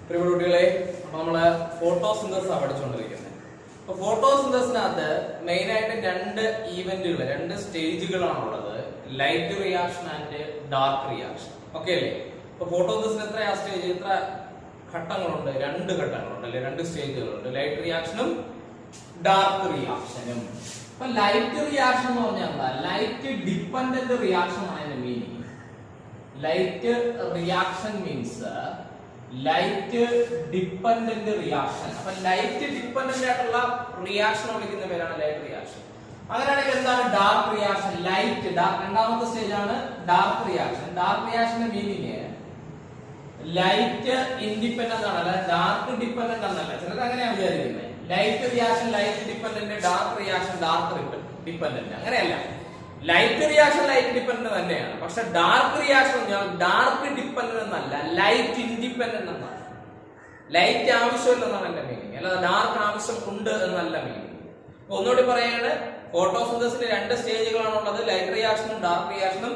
പ്രിയപ്പെട്ട നമ്മള് ഫോട്ടോസിന്തസിസ് പഠിച്ചുകൊണ്ടിരിക്കുന്നത്. അപ്പൊ ഫോട്ടോസിന്തസിനകത്ത് മെയിൻ ആയിട്ട് രണ്ട് സ്റ്റേജുകളാണുള്ളത്, light reaction and dark reaction. Okay അല്ലേ? അപ്പൊ ഫോട്ടോസിന്തസിന് എത്ര ഘട്ടങ്ങളുണ്ട്? രണ്ട് ഘട്ടങ്ങളുണ്ട് അല്ലെ, രണ്ട് സ്റ്റേജുകളുണ്ട്, ലൈറ്റ് റിയാക്ഷനും ഡാർക്ക് റിയാക്ഷനും. അപ്പൊ ലൈറ്റ് റിയാക്ഷൻ എന്ന് പറഞ്ഞാൽ എന്താ? ലൈറ്റ് ഡിപ്പെൻഡന്റ് റിയാക്ഷൻ ആണ് അതിന്റെ meaning. Light reaction means light dependent reaction. അപ്പൊ ലൈറ്റ് ഡിപ്പെൻഡന്റ് ആയിട്ടുള്ള റിയാക്ഷൻ വിളിക്കുന്ന പേരാണ് ലൈറ്റ് റിയാക്ഷൻ. അങ്ങനെയാണെങ്കിൽ എന്താണ് ഡാർക്ക് റിയാക്ഷൻ? രണ്ടാമത്തെ സ്റ്റേജ് ആണ് ഡാർക്ക് റിയാക്ഷൻ. ഡാർക്ക് റിയാക്ഷന്റെ മീനിങ് ലൈറ്റ് ഇൻഡിപെൻഡന്റ് ആണ്, അല്ല ഡാർക്ക് ഡിപ്പെൻഡന്റ് എന്നല്ല. ചിലർ അങ്ങനെയാണ് വിചാരിക്കുന്നത്. Light reaction light dependent, dark reaction dark dependent. അങ്ങനെയല്ല, ലൈറ്റ് റിയാക്ഷൻ ലൈറ്റ് ഡിപ്പെൻഡന്റ് തന്നെയാണ്. പക്ഷെ ഡാർക്ക് റിയാക്ഷൻ ഡാർക്ക് ഡിപ്പെൻഡന്റ് എന്നല്ല, ലൈറ്റ് ഇൻഡിപെൻഡന്റ് എന്നാണ്. ലൈറ്റ് ആവശ്യമില്ലെന്നാണ് എന്റെ മീനിങ്, അല്ലാതെ ഡാർക്ക് ആവശ്യം ഉണ്ട് എന്നല്ല മീനിങ്. ഒന്നുകൂടി പറയാണ്, ഫോട്ടോസിന്തസിന് രണ്ട് സ്റ്റേജുകളാണുള്ളത്, ലൈറ്റ് റിയാക്ഷനും ഡാർക്ക് റിയാക്ഷനും.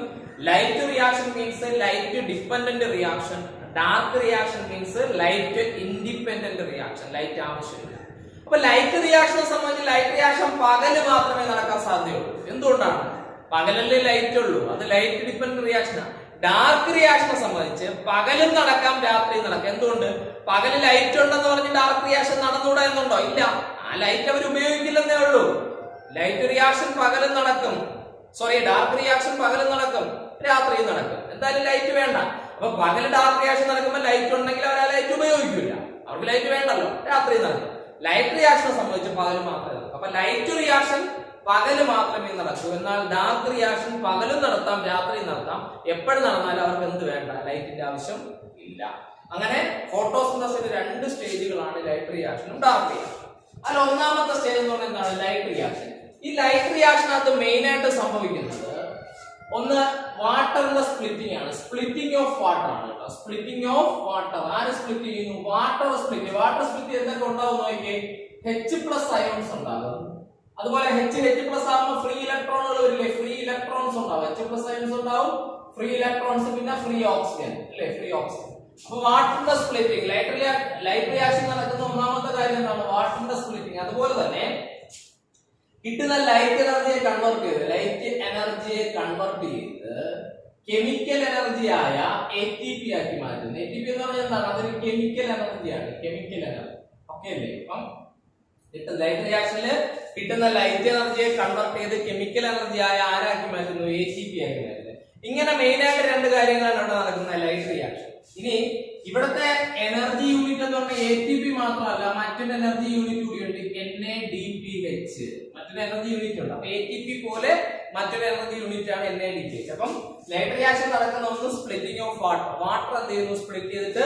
Light reaction means light dependent reaction, dark reaction means light independent reaction, light ആവശ്യമില്ല. അപ്പൊ ലൈറ്റ് റിയാക്ഷനെ സംബന്ധിച്ച് ലൈറ്റ് റിയാക്ഷൻ പകല് മാത്രമേ നടക്കാൻ സാധ്യതയുള്ളൂ. എന്തുകൊണ്ടാണ്? പകലല്ലേ ലൈറ്റ് ഉള്ളൂ, അത് ലൈറ്റ് ഡിപ്പെൻഡന്റ് റിയാക്ഷനാണ്. ഡാർക്ക് റിയാക്ഷനെ സംബന്ധിച്ച് പകലും നടക്കാം രാത്രിയും നടക്കാം. എന്തുകൊണ്ട്? പകല് ലൈറ്റ് ഉണ്ടെന്ന് പറഞ്ഞ് ഡാർക്ക് റിയാക്ഷൻ നടന്നുകൂടാ എന്നുണ്ടോ? ഇല്ല, ആ ലൈറ്റ് അവർ ഉപയോഗിക്കില്ലെന്നേ ഉള്ളൂ. ലൈറ്റ് റിയാക്ഷൻ പകലും നടക്കും, ഡാർക്ക് റിയാക്ഷൻ പകലും നടക്കും, രാത്രിയും നടക്കും. എന്തായാലും ലൈറ്റ് വേണ്ട. അപ്പൊ പകല് ഡാർക്ക് റിയാക്ഷൻ നടക്കുമ്പോൾ ലൈറ്റ് ഉണ്ടെങ്കിൽ അവർ ആ ലൈറ്റ് ഉപയോഗിക്കില്ല, അവർക്ക് ലൈറ്റ് വേണ്ടല്ലോ, രാത്രിയും നടക്കും. ലൈറ്റ് റിയാക്ഷനെ സംബന്ധിച്ച് പകല് മാത്രമേ നടക്കും. അപ്പൊ ലൈറ്റ് റിയാക്ഷൻ പകല് മാത്രമേ നടക്കൂ, എന്നാൽ ഡാർക്ക് റിയാക്ഷൻ പകലും നടത്താം രാത്രിയും നടത്താം. എപ്പോഴും നടന്നാലും അവർക്ക് എന്ത് വേണ്ട? ലൈറ്റിന്റെ ആവശ്യം ഇല്ല. അങ്ങനെ ഫോട്ടോസിന്തസിന്റെ രണ്ട് സ്റ്റേജുകളാണ് ലൈറ്റ് റിയാക്ഷനും ഡാർക്ക് റിയാക്ഷനും. അതിൽ ഒന്നാമത്തെ സ്റ്റേജ് എന്ന് പറഞ്ഞാൽ എന്താണ്? Light reaction. ഈ ലൈറ്റ് റിയാക്ഷനകത്ത് മെയിൻ ആയിട്ട് സംഭവിക്കുന്നത് ഒന്ന് വാട്ടറിന്റെ സ്പ്ലിറ്റിംഗ് ആണ്. സ്പ്ലിറ്റിംഗ് ഓഫ് വാട്ടർ ആണ് കേട്ടോ. Splitting of water. ആര് സ്പ്ലിറ്റ് ചെയ്യുന്നു? Water split. വാട്ടർ സ്പ്ലിറ്റ് എന്തൊക്കെ ഉണ്ടാവും നോക്കിയേ? H+ അയോൺസ് ഉണ്ടാകും. അതുപോലെ H+ ആകുമ്പോൾ ഫ്രീ ഇലക്ട്രോണുകൾ വരില്ലേ? ഫ്രീ ഇലക്ട്രോൺസ് ഉണ്ടാവും. H+ അയോൺസ് ഉണ്ടാവും, ഫ്രീ ഇലക്ട്രോൺസ്, പിന്നെ ഫ്രീ ഓക്സിജൻ അല്ലേ? Free oxygen. അപ്പൊ വാട്ടറിന്റെ സ്പ്ലിറ്റിംഗ്, ലൈറ്റ് റിയാക്ഷൻ നടക്കുന്ന ഒന്നാമത്തെ കാര്യം എന്താണ്? വാട്ടറിന്റെ സ്പ്ലിറ്റിംഗ്. അതുപോലെ തന്നെ കിട്ടുന്ന ലൈറ്റ് എനർജിയെ കൺവേർട്ട് ചെയ്ത് കെമിക്കൽ എനർജി ആയ ATP ആക്കി മാറ്റുന്നു. ATP എന്ന് പറഞ്ഞാൽ എന്താണ്? അതൊരു കെമിക്കൽ എനർജിയാണ്, കെമിക്കൽ എനർജി. ഓക്കെ അല്ലേ? അപ്പം ലൈറ്റ് റിയാക്ഷനിൽ കിട്ടുന്ന ലൈറ്റ് എനർജിയെ കൺവേർട്ട് ചെയ്ത് കെമിക്കൽ എനർജി ആയ ആരാക്കി മാറ്റുന്നു? ATP ആക്കി മാറ്റുന്നു. ഇങ്ങനെ മെയിൻ ആയിട്ട് രണ്ട് കാര്യങ്ങളാണ് ഇവിടെ നടക്കുന്ന ലൈറ്റ് റിയാക്ഷൻ. ഇനി ഇവിടുത്തെ എനർജി യൂണിറ്റ് എന്ന് പറഞ്ഞാൽ ATP മാത്രമല്ല, മറ്റൊരു എനർജി യൂണിറ്റ് കൂടിയുണ്ട്, NADPH. മറ്റൊരു എനർജി യൂണിറ്റ് ഉണ്ട്. അപ്പൊ ATP പോലെ മറ്റൊരു എനർജി യൂണിറ്റ് ആണ് NADPH. അപ്പം ലൈറ്റ് റിയാക്ഷൻ നടക്കുന്ന ഒന്ന് സ്പ്ലിറ്റിംഗ് ഓഫ് വാട്ടർ. വാട്ടർ എന്ത് ചെയ്യുന്നു? സ്പ്ലിറ്റ് ചെയ്തിട്ട്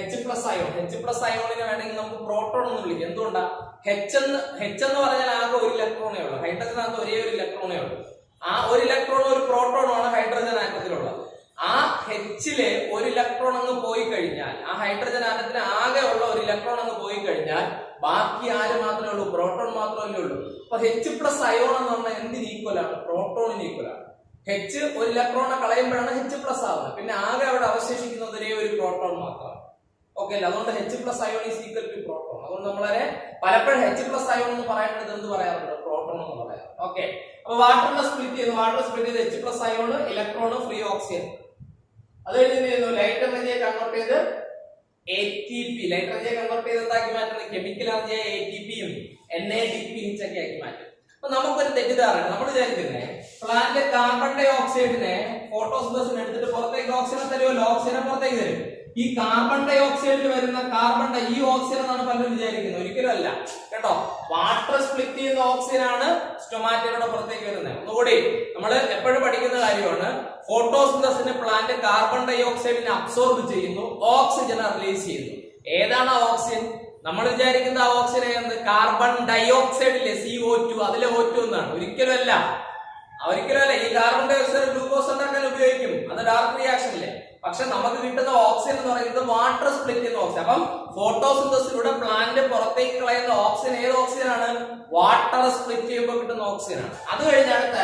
H+ അയോൺ. H+ അയോണിനെ വേണമെങ്കിൽ നമുക്ക് പ്രോട്ടോൺ എന്ന് വിളിക്കാം. എന്തുകൊണ്ടാ? H എന്ന് പറഞ്ഞാൽ ആകെ ഒരു ഇലക്ട്രോണേ ഉള്ളൂ. ഹൈഡ്രജനകത്ത് ഒരേ ഒരു ഇലക്ട്രോണേ ഉള്ളൂ. ആ ഒരു ഇലക്ട്രോണും ഒരു പ്രോട്ടോണുമാണ് ഹൈഡ്രജൻ ആറ്റത്തിലുള്ളത്. ആ Hല് ഒരു ഇലക്ട്രോൺ അങ്ങ് പോയി കഴിഞ്ഞാൽ, ആ ഹൈഡ്രജൻ ആറ്റത്തിന് ആകെ ഉള്ള ഒരു ഇലക്ട്രോൺ അങ്ങ് പോയി കഴിഞ്ഞാൽ ബാക്കി ആര് മാത്രമേ ഉള്ളൂ? പ്രോട്ടോൺ മാത്രമല്ലേ ഉള്ളൂ. അപ്പൊ H+ അയോൺ എന്ന് പറഞ്ഞാൽ എന്തിന് ഈക്വൽ ആണ്? പ്രോട്ടോണിന് ഈക്വൽ ആണ്. H ഒരു ഇലക്ട്രോണെ കളയുമ്പോഴാണ് H+ ആവുന്നത്. പിന്നെ ആകെ അവിടെ അവശേഷിക്കുന്നത് ഒരേ ഒരു പ്രോട്ടോൺ മാത്രമാണ്. ഓക്കെ അല്ലേ? അതുകൊണ്ട് H+ ion is equal to proton. അതുകൊണ്ട് നമ്മളെ പലപ്പോഴും H+ അയോൺ എന്ന് പറയുന്നത് എന്ത് പറയാറുണ്ട്? പ്രോട്ടോൺ എന്ന് പറയാറ്. ഓക്കെ. അപ്പൊ വാട്ടറിനെ സ്പ്ലിറ്റ് ചെയ്ത് H+ ion, electron, free oxygen. അത് കഴിഞ്ഞ് ലൈറ്റ് എനർജിയെ കൺവേർട്ട് ചെയ്ത് ATP. ലൈറ്റ് എനർജിയെ കൺവേർട്ട് ചെയ്ത് എന്താക്കി മാറ്റുന്നത്? കെമിക്കൽ എനർജിയെ ATPയും NADPH ഒക്കെ ആക്കി മാറ്റും. അപ്പൊ നമുക്കൊരു തെറ്റിദ്ധാരണ, നമ്മൾ വിചാരിക്കുന്നത് പ്ലാന്റ് കാർബൺ ഡൈ ഓക്സൈഡിനെ ഫോട്ടോസിന്തസിന് എടുത്തിട്ട് പുറത്തേക്ക് ഓക്സിജൻ തരുമല്ലോ, ഓക്സിജനെ പുറത്തേക്ക് തരും. ഈ കാർബൺ ഡൈ ഓക്സൈഡിൽ വരുന്ന ഈ ഓക്സിജൻ എന്നാണ് പലരും വിചാരിക്കുന്നത്. ഒരിക്കലും അല്ല കേട്ടോ. വാട്ടർ സ്പ്ലിറ്റ് ചെയ്യുന്ന ഓക്സിജൻ ആണ് സ്റ്റൊമാറ്റയുടെ പുറത്തേക്ക് വരുന്നത്. ഒന്നുകൂടി നമ്മൾ എപ്പോഴും പഠിക്കുന്ന കാര്യമാണ്, ഫോട്ടോസിന്തസിന് പ്ലാന്റ് കാർബൺ ഡൈ ഓക്സൈഡിനെ അബ്സോർബ് ചെയ്യുന്നു, ഓക്സിജനെ റിലീസ് ചെയ്യുന്നു. ഏതാണ് ആ ഓക്സിജൻ? നമ്മൾ വിചാരിക്കുന്ന ആ ഓക്സിജൻ കാർബൺ ഡൈ ഓക്സൈഡിലെ CO2, അതിലെ O2 എന്നാണ്. ഒരിക്കലും അല്ല. ഈ കാർബൺ ഡൈ ഓക്സൈഡ് ഗ്ലൂക്കോസ് ഉണ്ടാക്കാൻ ഉപയോഗിക്കും, അത് ഡാർക്ക് റിയാക്ഷനിലെ. പക്ഷെ നമുക്ക് കിട്ടുന്ന ഓക്സിജൻ എന്ന് പറയുന്നത് വാട്ടർ സ്പ്ലിറ്റ് ചെയ്യുന്ന ഓക്സിജൻ. അപ്പം ഫോട്ടോസിന്തസിലൂടെ പ്ലാന്റ് പുറത്തേക്ക് കളയുന്ന ഓക്സിജൻ ഏത് ഓക്സിജൻ ആണ്? വാട്ടർ സ്പ്ലിറ്റ് ചെയ്യുമ്പോൾ കിട്ടുന്ന ഓക്സിജൻ ആണ്. അത് കഴിഞ്ഞ അടുത്ത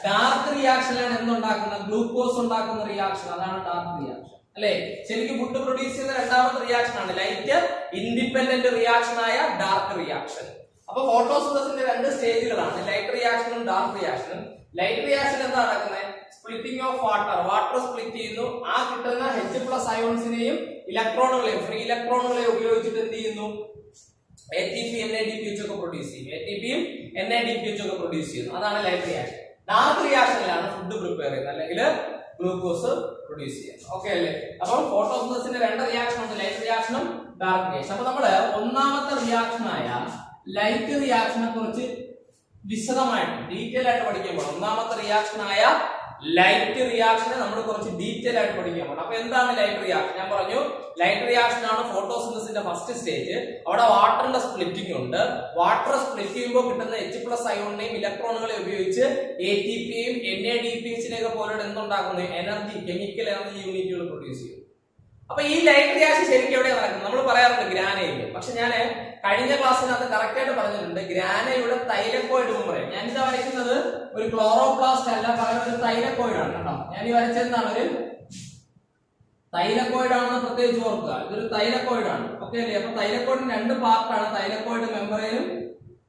ഡാർക്ക് റിയാക്ഷനിലാണ് എന്തുണ്ടാക്കുന്നത്? ഗ്ലൂക്കോസ് ഉണ്ടാക്കുന്ന റിയാക്ഷൻ, അതാണ് ഡാർക്ക് റിയാക്ഷൻ അല്ലെ? ശരിക്കും ഫുഡ് പ്രൊഡ്യൂസ് ചെയ്യുന്ന രണ്ടാമത്തെ റിയാക്ഷൻ ആണ്, ലൈറ്റ് ഇൻഡിപെൻഡന്റ് റിയാക്ഷൻ ആയ ഡാർക്ക് റിയാക്ഷൻ. അപ്പൊ ഫോട്ടോസിന്തസിന്റെ രണ്ട് സ്റ്റേജുകളാണ്, ലൈറ്റ് റിയാക്ഷനും ഡാർക്ക് റിയാക്ഷനും. ലൈറ്റ് റിയാക്ഷൻ എന്താ നടക്കുന്നത്? സ്പ്ലിറ്റിംഗ് ഓഫ് വാട്ടർ സ്പ്ലിറ്റ് ചെയ്യുന്നു. ആ കിട്ടുന്ന H+ അയോൺസിനെയും ഇലക്ട്രോണുകളെയും ഫ്രീ ഇലക്ട്രോണുകളെയും ഉപയോഗിച്ചിട്ട് എന്ത് ചെയ്യുന്നു? ATP NADPH ഒക്കെ പ്രൊഡ്യൂസ് ചെയ്യും. ATPയും NADPH ഒക്കെ പ്രൊഡ്യൂസ് ചെയ്യുന്നു. അതാണ് ലൈറ്റ് റിയാക്ഷൻ. ഡാർക്ക് റിയാക്ഷനിലാണ് ഫുഡ് പ്രിപ്പയർ ചെയ്യുന്നത്, അല്ലെങ്കിൽ ഗ്ലൂക്കോസ് പ്രൊഡ്യൂസ് ചെയ്യുന്നത്. ഓക്കെ അല്ലേ? അപ്പം ഫോട്ടോസിന്തസിന്റെ രണ്ട് റിയാക്ഷൻ ഉണ്ട്, ലൈറ്റ് റിയാക്ഷനും ഡാർക്ക് റിയാക്ഷൻ. അപ്പൊ നമ്മള് ഒന്നാമത്തെ റിയാക്ഷനായ ലൈറ്റ് റിയാക്ഷനെ കുറിച്ച് വിശദമായിട്ട് ഡീറ്റെയിൽ ആയിട്ട് പഠിക്കുമ്പോൾ, ഒന്നാമത്തെ റിയാക്ഷനായ ലൈറ്റ് റിയാക്ഷനെ നമ്മൾ കുറച്ച് ഡീറ്റെയിൽ ആയിട്ട് പഠിക്കാൻ പോകണം. അപ്പൊ എന്താണ് ലൈറ്റ് റിയാക്ഷൻ? ഞാൻ പറഞ്ഞു ലൈറ്റ് റിയാക്ഷൻ ആണ് ഫോട്ടോസിന്തസിന്റെ ഫസ്റ്റ് സ്റ്റേജ്. അവിടെ വാട്ടറിന്റെ സ്പ്ലിറ്റിംഗ് ഉണ്ട്. വാട്ടർ സ്പ്ലിറ്റ് ചെയ്യുമ്പോൾ കിട്ടുന്ന H+ അയോണിനെയും ഇലക്ട്രോണുകളെയും ഉപയോഗിച്ച് ATPയും NADPHനെയൊക്കെ പോലുള്ള എന്തുണ്ടാക്കുന്നു? എനർജി, കെമിക്കൽ എനർജി യൂണിറ്റുകൾ പ്രൊഡ്യൂസ് ചെയ്യും. അപ്പൊ ഈ ലൈറ്റ് റിയാക്ഷൻ ശരിക്കും എവിടെയാണ് നടക്കുന്നത്? നമ്മൾ പറയാറുണ്ട് ഗ്രാനയിൽ, പക്ഷെ ഞാൻ കഴിഞ്ഞ ക്ലാസ്സിനകത്ത് കറക്റ്റ് ആയിട്ട് പറഞ്ഞിട്ടുണ്ട് ഗ്രാനയുടെ തൈലക്കോയിഡ് മെമ്പറൈൻ. ഞാൻ ഇത് വരയ്ക്കുന്നത് ഒരു ക്ലോറോപ്ലാസ്റ്റ് അല്ല, പകരം ഒരു തൈലക്കോയിഡ് ആണ് കേട്ടോ. ഞാൻ ഈ വരച്ചെന്താണ് ഒരു തൈലക്കോയിഡ് ആണെന്ന് പ്രത്യേകിച്ച് ഓർക്കുക. ഇതൊരു തൈലക്കോയിഡ് ആണ്. ഓക്കെ അല്ലേ? അപ്പൊ തൈലക്കോയിഡിന് രണ്ട് പാർട്ടാണ്, തൈലക്കോയിഡ് മെമ്പറൈനും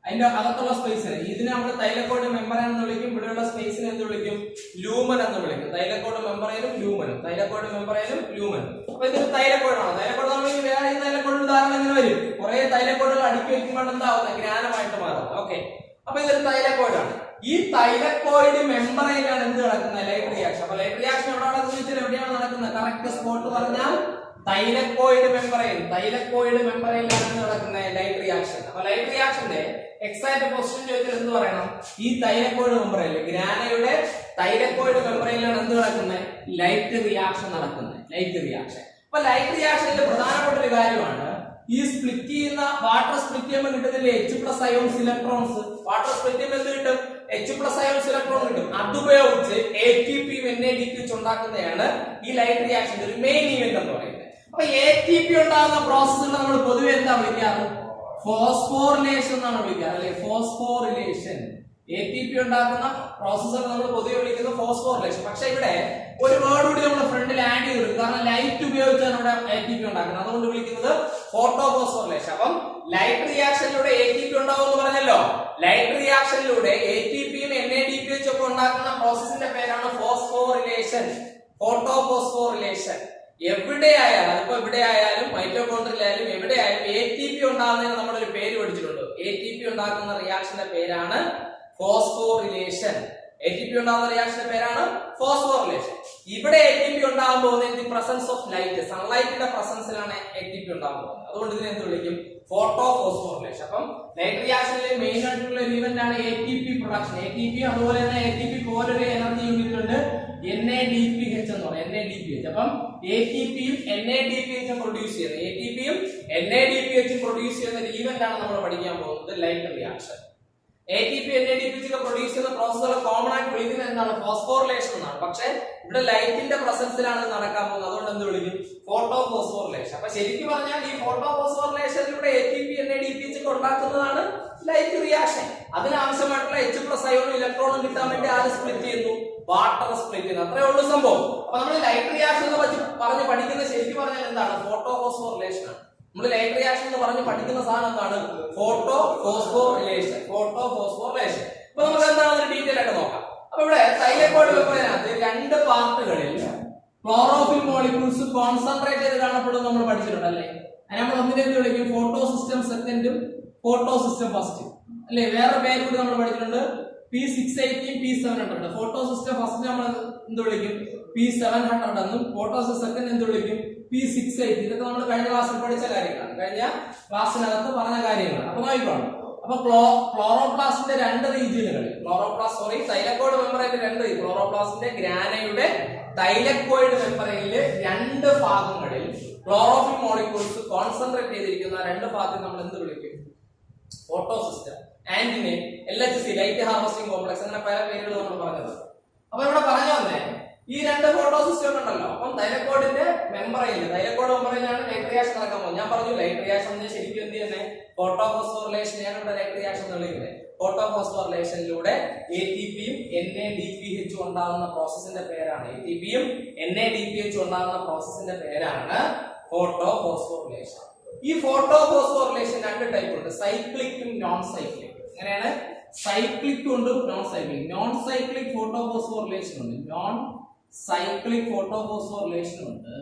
അതിന്റെ അകത്തുള്ള സ്പേസിന്. ഇതിനെ നമ്മൾ തൈലക്കോയിഡ് മെമ്പറൈൻ എന്ന് വിളിക്കും. ഇവിടെയുള്ള സ്പേസിനെ എന്ത് വിളിക്കും? ലൂമൻ എന്ന് വിളിക്കും. തൈലക്കോയിഡ് മെമ്പറൈനും ലൂമനും, തൈലക്കോയിഡ് മെമ്പറൈനും ലൂമനും. അപ്പൊ ഇതൊരു തൈലക്കോയിഡ് ആണ്. തൈലക്കോയിഡ് നമ്മൾ വേറെ ഈ തൈലക്കോയിഡ് ഉദാഹരണം ഇങ്ങനെ വരും. കുറെ തൈലക്കോയിഡുകൾ അടുക്കി വെക്കുമ്പോൾ എന്താവുന്നത്? ഗ്രാനമായിട്ട് മാറും. ഓക്കെ, അപ്പൊ ഇതൊരു തൈലക്കോയിഡ് ആണ്. ഈ തൈലക്കോയിഡ് മെമ്പറൈനിലാണ് എന്ത് നടക്കുന്നത്? Light reaction. അപ്പൊ ലൈറ്റ് റിയാക്ഷൻ എവിടെയാണ് നടക്കുന്നത്? കറക്റ്റ് സ്പോട്ട് പറഞ്ഞാൽ തൈലക്കോയിഡ് മെമ്പറൈൻ. തൈലക്കോയിഡ് മെമ്പറൈനിലാണ് നടക്കുന്നത് ലൈറ്റ് റിയാക്ഷൻ. അപ്പൊ ലൈറ്റ് റിയാക്ഷന്റെ എക്സാക്ട് പൊസിഷൻ ചോദിച്ചാൽ എന്ത് പറയണം? ഈ തൈലക്കോയിഡ് മെമ്പറൈനിൽ, ഗ്രാനയുടെ തൈലക്കോയിഡ് മെമ്പറൈനിലാണ് എന്ത് നടക്കുന്നത്? ലൈറ്റ് റിയാക്ഷൻ നടക്കുന്നത്. Light reaction. അപ്പൊ ലൈറ്റ് റിയാക്ഷനിൽ പ്രധാനപ്പെട്ട ഒരു കാര്യമാണ് ഈ സ്പ്ലിറ്റ് ചെയ്യുന്ന വാട്ടർ സ്പ്ലിറ്റ് ചെയ്യുമ്പോൾ കിട്ടുന്നില്ലേ H+ ions electrons. Water split ചെയ്യുമ്പോൾ എന്ത് കിട്ടും? H+ അയോൺസ് ഇലക്ട്രോൺ കിട്ടും. അതുപയോഗിച്ച് ATPയും NADPH ഉണ്ടാക്കുന്നതാണ് ഈ ലൈറ്റ് റിയാക്ഷന്റെ ഒരു മെയിൻ ഇവന്റ് എന്ന് പറയുന്നത്. അപ്പൊ ATP ഉണ്ടാകുന്ന പ്രോസസ്സുകൾ നമ്മൾ പൊതുവെ എന്താ വിളിക്കാറ്? ഫോസ്ഫോറിലേഷൻ എന്നാണ് വിളിക്കാറ്, അല്ലെ? ഫോസ്ഫോറിലേഷൻ. ATP ഉണ്ടാക്കുന്ന പ്രോസസ്സുകൾ നമ്മൾ പൊതുവെ വിളിക്കുന്നത് ഫോസ്ഫോറിലേഷൻ. പക്ഷെ ഇവിടെ ഒരു വേർഡ് കൂടി നമ്മൾ ഫ്രണ്ടിൽ ആഡ് ചെയ്തിട്ടുണ്ട്, കാരണം ലൈറ്റ് ഉപയോഗിച്ചാണ് ഇവിടെ ATP ഉണ്ടാക്കുന്നത്. അതുകൊണ്ട് വിളിക്കുന്നത് ഫോട്ടോഫോസ്ഫോറിലേഷൻ. അപ്പം ലൈറ്റ് റിയാക്ഷനിലൂടെ ATP ഉണ്ടാവും എന്ന് പറഞ്ഞല്ലോ. ലൈറ്റ് റിയാക്ഷനിലൂടെ ATPയും NADPH ഒക്കെ ഉണ്ടാക്കുന്ന പ്രോസസ്സിന്റെ പേരാണ് ഫോസ്ഫോറിലേഷൻ, ഫോട്ടോഫോസ്ഫോറിലേഷൻ. എവിടെയായാലും, അതിപ്പോ എവിടെയായാലും മൈറ്റോകോൺട്രിയയിലായാലും എവിടെയായാലും ATP ഉണ്ടാകുന്നതിന് നമ്മളൊരു പേര് പഠിച്ചിട്ടുണ്ട്. ATP ഉണ്ടാക്കുന്ന റിയാക്ഷന്റെ പേരാണ് ഫോസ്ഫോറിലേഷൻ. ATP ഉണ്ടാകുന്ന റിയാക്ഷന്റെ പേരാണ് ഫോസ്ഫോറിലേഷൻ. ഇവിടെ ATP ഉണ്ടാകാൻ പോകുന്നത് ഇൻ പ്രസൻസ് ഓഫ് ലൈറ്റ്, സൺലൈറ്റിന്റെ പ്രസൻസിലാണ് ATP ഉണ്ടാകാൻ പോകുന്നത്. അതുകൊണ്ട് ഇതിനെ എന്ത് വിളിക്കും? ഫോട്ടോഫോസ്ഫോറിലേഷൻ. അപ്പം ലൈറ്റ് റിയാക്ഷനിലെ മെയിൻ ആയിട്ടുള്ള ഒരു ഇവന്റ് ആണ് ATP പ്രൊഡക്ഷൻ. ATP അതുപോലെ തന്നെ ATP പോലൊരു എനർജി യൂണിറ്റ് ഉണ്ട് NADPH എന്ന് പറയും, NADPH. അപ്പം ATPയും NADPH പ്രൊഡ്യൂസ് ചെയ്യുന്നത്, ATPയും NADPH പ്രൊഡ്യൂസ് ചെയ്യുന്ന ഒരു ഇവന്റ് ആണ് നമ്മൾ പഠിക്കാൻ പോകുന്നത് ലൈറ്റ് റിയാക്ഷൻ. ATP NADPH ഒക്കെ പ്രൊഡ്യൂസ് ചെയ്യുന്ന പ്രോസസ്സുകൾ കോമൺ ആയിട്ട് വിളിക്കുന്നത് എന്താണ്? ഫോസ്ഫോറിലേഷൻ എന്നാണ്. പക്ഷെ ഇവിടെ ലൈറ്റിന്റെ പ്രസൻസിലാണ് നടക്കാൻ പോകുന്നത്. അതുകൊണ്ട് എന്ത് വിളിക്കും? ഫോട്ടോഫോസ്ഫോറിലേഷൻ. അപ്പൊ ശരിക്കും പറഞ്ഞാൽ ഈ ഫോട്ടോഫോസ്ഫോറിലേഷനിലൂടെ ATP NADPH ഒക്കെ ഉണ്ടാക്കുന്നതാണ് ലൈറ്റ് റിയാക്ഷൻ. അതിനാവശ്യമായിട്ടുള്ള H+ അയോണും ഇലക്ട്രോണും കിട്ടാൻ വേണ്ടി ആര് സ്പ്ലിറ്റ് ചെയ്യുന്നു? വാട്ടർ സ്പ്ലിറ്റ് ചെയ്യുന്നു. അത്രേ ഉള്ളൂ സംഭവം. അപ്പൊ നമ്മൾ ലൈറ്റ് റിയാക്ഷൻ എന്ന് പറഞ്ഞ് പഠിക്കുന്നത് ശരിക്കും പറഞ്ഞാൽ എന്താണ്? ഫോട്ടോഫോസ്ഫോറിലേഷൻ ആണ്. നമ്മൾ ലൈറ്റ് റിയാക്ഷൻ എന്ന് പറഞ്ഞ് പഠിക്കുന്ന സാധനം എന്താണ്? ഫോട്ടോഫോസ്ഫോറിലേഷൻ. ഫോട്ടോഫോസ്ഫോറിലേഷൻ. അപ്പൊ നമുക്ക് എന്താണ് ഡീറ്റെയിൽ ആയിട്ട് നോക്കാം. അപ്പൊ ഇവിടെ തൈലക്കോയിഡ് മെമ്പറൈനകത്ത് രണ്ട് പാർട്ടുകളിൽ ക്ലോറോഫിൽ മോളിക്യൂൾസ് കോൺസെൻട്രേറ്റ് ചെയ്ത് കാണപ്പെടും നമ്മൾ പഠിച്ചിട്ടുണ്ട്, അല്ലേ? അതിന് നമ്മൾ ഒന്നിനെ എന്ത് വിളിക്കും? ഫോട്ടോ സിസ്റ്റം സെക്കൻഡും ഫോട്ടോ സിസ്റ്റം ഫസ്റ്റും, അല്ലേ? വേറെ പേര് കൂടി നമ്മൾ പഠിച്ചിട്ടുണ്ട്, P680 P700. Photo system first നമ്മൾ എന്ത് വിളിക്കും? P700 എന്നും ഫോട്ടോ സിസ്റ്റം സെക്കൻഡ് എന്ത് വിളിക്കും? P680. ഇതൊക്കെ നമ്മൾ കഴിഞ്ഞ ക്ലാസ്സിൽ പഠിച്ച കാര്യങ്ങളാണ്, കഴിഞ്ഞ ക്ലാസ്സിനകത്ത് പറഞ്ഞ കാര്യങ്ങളാണ്. അപ്പൊ നോക്കിക്കോണം. അപ്പൊ ക്ലോറോപ്ലാസ്റ്റിന്റെ രണ്ട് റീജിയനുകൾ, തൈലക്കോയിഡ് മെമ്പറൈന്റെ രണ്ട്, ക്ലോറോപ്ലാസ്റ്റിന്റെ ഗ്രാനയുടെ തൈലക്കോയിഡ് മെമ്പറൈനിലെ രണ്ട് ഭാഗങ്ങളിൽ ക്ലോറോഫിൽ മോളിക്യൂൾസ് കോൺസെൻട്രേറ്റ് ചെയ്തിരിക്കുന്ന രണ്ട് ഭാഗത്തിൽ നമ്മൾ എന്ത് വിളിക്കും? Photo system. ആന്റിനെ LHC, ലൈറ്റ് ഹാർവെസ്റ്റിംഗ് കോംപ്ലക്സ്, അങ്ങനെ പല പേരുകൾ നമ്മൾ പറഞ്ഞത്. അപ്പൊ ഇവിടെ പറഞ്ഞു വന്നേ ഈ രണ്ട് ഫോട്ടോ സിസ്റ്റം ഉണ്ടല്ലോ. അപ്പം തൈലക്കോയിഡിന്റെ മെമ്പറൈനിൽ, തൈലക്കോയിഡ് മെമ്പറൈനിലാണ് ലൈറ്റ് റിയാക്ഷൻ നടക്കാൻ പോകുന്നത്. ഞാൻ പറഞ്ഞു ലൈറ്റ് റിയാക്ഷൻ ശരിക്കും എന്ത് ചെയ്യുന്നത്? ഫോട്ടോഫോസ്ഫോറിലേഷൻ. ഞാൻ ഇവിടെ ലൈറ്റ് റിയാക്ഷൻ എന്ന് വിളിക്കുന്നത്. ഫോട്ടോഫോസ്ഫോറിലേഷനിലൂടെ ATPയും NADPH ഉണ്ടാകുന്ന പ്രോസസ്സിന്റെ പേരാണ്, ATPയും NADPH ഉണ്ടാകുന്ന പ്രോസസ്സിന്റെ പേരാണ് ഫോട്ടോഫോസ്ഫോറിലേഷൻ. ഈ ഫോട്ടോഫോസ്ഫോറിലേഷൻ രണ്ട് ടൈപ്പ് ഉണ്ട്, സൈക്ലിക്കും നോൺ സൈക്ലിക്. എങ്ങനെയാണ്? സൈക്ലിക് ഉണ്ട്, non cyclic. Non cyclic photophosphorylation ഉണ്ട്, നോൺ സൈക്ലിക് ഫോട്ടോഫോസ്ഫോറിലേഷൻ ഉണ്ട്,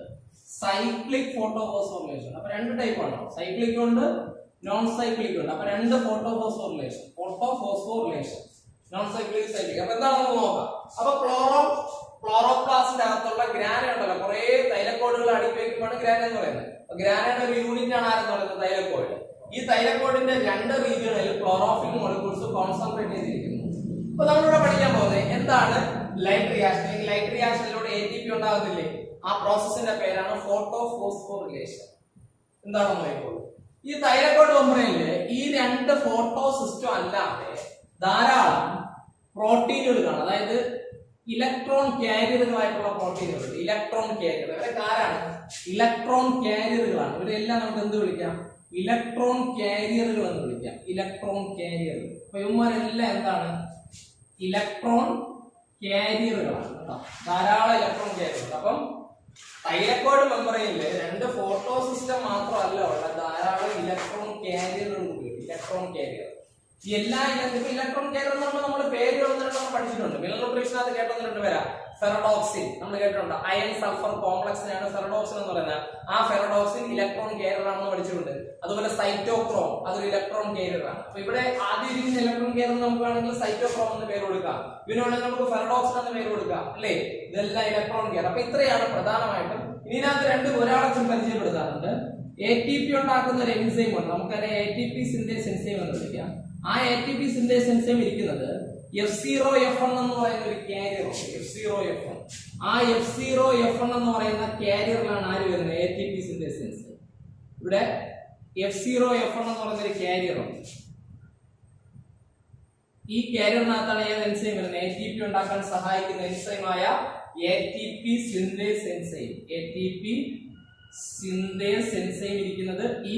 സൈക്ലിക് ഫോട്ടോഫോസ്ഫോറിലേഷൻ. അപ്പൊ രണ്ട് ടൈപ്പ് ആണ്, സൈക്ലിക് ഉണ്ട്, നോൺ സൈക്ലിക് ഉണ്ട്. അപ്പൊ രണ്ട് ഫോട്ടോഫോസ്ഫോറിലേഷൻ, നോൺ സൈക്ലിക്, സൈക്ലിക്. അപ്പൊ എന്താണെന്ന് നോക്കാം. അപ്പൊ ക്ലോറോപ്ലാസ്റ്റിന്റെ അകത്തുള്ള ഗ്രാന ഉണ്ടല്ലോ, കുറെ തൈലക്കോഡുകൾ അടുക്കി വെക്കുമ്പോൾ ഗ്രാന എന്ന് പറയുന്നത്. ഗ്രാനയുടെ ഒരു യൂണിറ്റ് ആണ് ആരെന്ന് പറയുന്നത്, തൈലക്കോഡ്. ഈ തൈലക്കോഡിന്റെ രണ്ട് റീജിയണിൽ ക്ലോറോഫിൽ മോളിക്യൂൾസ് കോൺസെൻട്രേറ്റ് ചെയ്തിരിക്കുന്നു. അപ്പൊ നമ്മളിവിടെ പഠിക്കാൻ പോകുന്നത് എന്താണ് ലൈറ്റ് റിയാക്ഷൻ. ലൈറ്റ് റിയാക്ഷനിലൂടെ ATP ഉണ്ടാകുന്നില്ലേ, ആ പ്രോസസ്സിന്റെ പേരാണ് ഫോട്ടോഫോസ്ഫോറിലേഷൻ. എന്താണെന്ന് നോക്കിക്കോളൂ. ഈ തൈലക്കോഡ് മെംബ്രേനില് ഈ രണ്ട് ഫോട്ടോ സിസ്റ്റം അല്ലാതെ ധാരാളം പ്രോട്ടീനുകൾ കാണാം. അതായത് ഇലക്ട്രോൺ കാരിയറുകളായിട്ടുള്ള പ്രോട്ടീനുകൾ, ഇലക്ട്രോൺ കാരിയർ. ഇവരൊക്കെ ആരാണ്? ഇലക്ട്രോൺ കാരിയറുകളാണ്. ഇവരെല്ലാം നമുക്ക് എന്ത് വിളിക്കാം? ഇലക്ട്രോൺ കാരിയറുകൾ എന്ന് വിളിക്കാം, ഇലക്ട്രോൺ കാരിയറുകൾ. അപ്പൊ ഇവന്മാരെല്ലാം എന്താണ്? ഇലക്ട്രോൺ കാരിയറുകളാണ്. ധാരാളം ഇലക്ട്രോൺ കാരിയറുകൾ. അപ്പം തൈലക്കോഡ് മെംബ്രേനില് രണ്ട് ഫോട്ടോ സിസ്റ്റം മാത്രമല്ല ഉള്ള ധാരാളം ഇലക്ട്രോൺ കാരിയറുകൾ കൂടി. ഇലക്ട്രോൺ കാരിയർ എല്ലാ ഇലക്ട്രോൺ കാരിയർ നമ്മൾ പേരുകൾ നമ്മൾ പഠിച്ചിട്ടുണ്ട്. മിനറൽ ന്യൂട്രീഷനകത്ത് കേട്ടൊന്നിട്ട് വരാം. ഫെറഡോക്സിൻ നമ്മൾ കേട്ടിട്ടുണ്ട്. അയൺ സൾഫർ കോംപ്ലക്സിനാണ് ഫെറഡോക്സിൻ എന്ന് പറയുന്നത്. ആ ഫെറഡോക്സിൻ ഇലക്ട്രോൺ കാരിയർ ആണെന്ന് പഠിച്ചിട്ടുണ്ട്. അതുപോലെ സൈറ്റോക്രോം അതൊരു ഇലക്ട്രോൺ കാരിയർ ആണ്. അപ്പൊ ഇവിടെ ആദ്യം ഇരിക്കുന്ന ഇലക്ട്രോൺ കാരിയർ നമുക്ക് വേണമെങ്കിൽ സൈറ്റോക്രോം എന്ന് പേര് കൊടുക്കാം, പിന്നെ വേണമെങ്കിൽ നമുക്ക് ഫെറഡോക്സിൻ എന്ന് പേര് കൊടുക്കാം, അല്ലേ? ഇതെല്ലാം ഇലക്ട്രോൺ കാരിയർ. അപ്പൊ ഇത്രയാണ് പ്രധാനമായിട്ടും. ഇതിനകത്ത് രണ്ട് ഒരാളെ പരിചയപ്പെടുത്താറുണ്ട്. ATP ഉണ്ടാക്കുന്ന ഒരു എൻസൈം ഉണ്ട്, നമുക്കറിയാം ATP സിന്തേസ് എൻസൈം എന്ന് വിളിക്കാം. ആ ATP സിന്തേസ് എൻസൈം ഇരിക്കുന്നത് F0F1 എന്ന് പറയുന്ന ഒരു കാരിയർ ഉണ്ട്, F0F1. ആ F0F1 എന്ന് പറയുന്ന കാരിയറിലാണ് ആര് വരുന്നത്? ATP synthase enzyme. ഇവിടെ F0F1 എന്ന് പറയുന്ന ഒരു കാരിയർ ഉണ്ട്. ഈ കാരിയറിനകത്താണ് ഏത് എൻസൈം വരുന്നത്? ATP ഉണ്ടാക്കാൻ സഹായിക്കുന്ന എൻസൈമായ ATP synthase enzyme. ATP synthase enzyme ഇരിക്കുന്നത് ഈ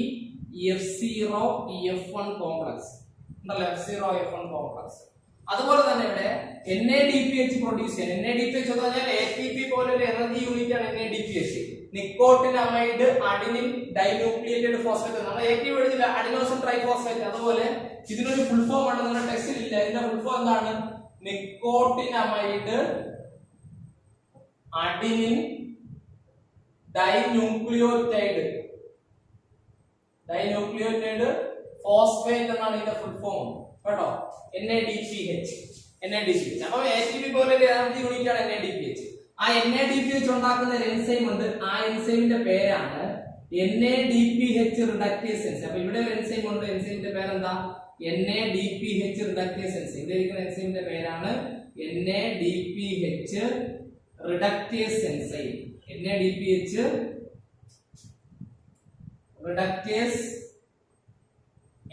F0F1 കോംപ്ലക്സ് ഉണ്ടല്ലോ, F0F1 കോംപ്ലക്സ്. അതുപോലെ തന്നെ ഇവിടെ NADPH പ്രൊഡ്യൂസ് ചെയ്യാൻ, NADPH എന്ന് പറഞ്ഞാൽ ATP പോലെ ഒരു എനർജി യൂണിറ്റ് ആണ് NADPH. Nicotinamide adenine dinucleotide phosphate. നമ്മൾ ATP പഠിച്ചില്ല, അഡിനോസിൻ ട്രൈഫോസ്ഫേറ്റ്. അതുപോലെ ഇതിനൊരു ഫുൾ ഫോം ആണ്, നിങ്ങളുടെ ടെക്സ്റ്റിൽ ഇല്ല. ഇതിന്റെ ഫുൾ ഫോം എന്താണ്? നിക്കോട്ടിനമൈഡ് അഡിനിൻ ഡൈന്യൂക്ലിയോറ്റൈഡ് ഫോസ്ഫേറ്റ് എന്നാണ് ഇതിന്റെ ഫുൾ ഫോം കേട്ടോ, NADPH. അപ്പൊ ATP പോലെ എനർജി യൂണിറ്റ് ആണ് NADPH. ആ NADPH ഉണ്ടാക്കുന്ന ഒരു എൻസൈം ഉണ്ട്, ആ എൻസൈമിന്റെ പേരാണ് NADPH റിഡക്റ്റേസ് എൻസൈം. അപ്പൊ ഇവിടെ ഒരു എൻസൈം ഉണ്ട്, എൻസൈമിന്റെ പേരെന്താ? NADPH reductase enzyme. ഇതിരിക്കുന്ന എൻസൈമിന്റെ പേരാണ് NADPH reductase enzyme. NADPH reductase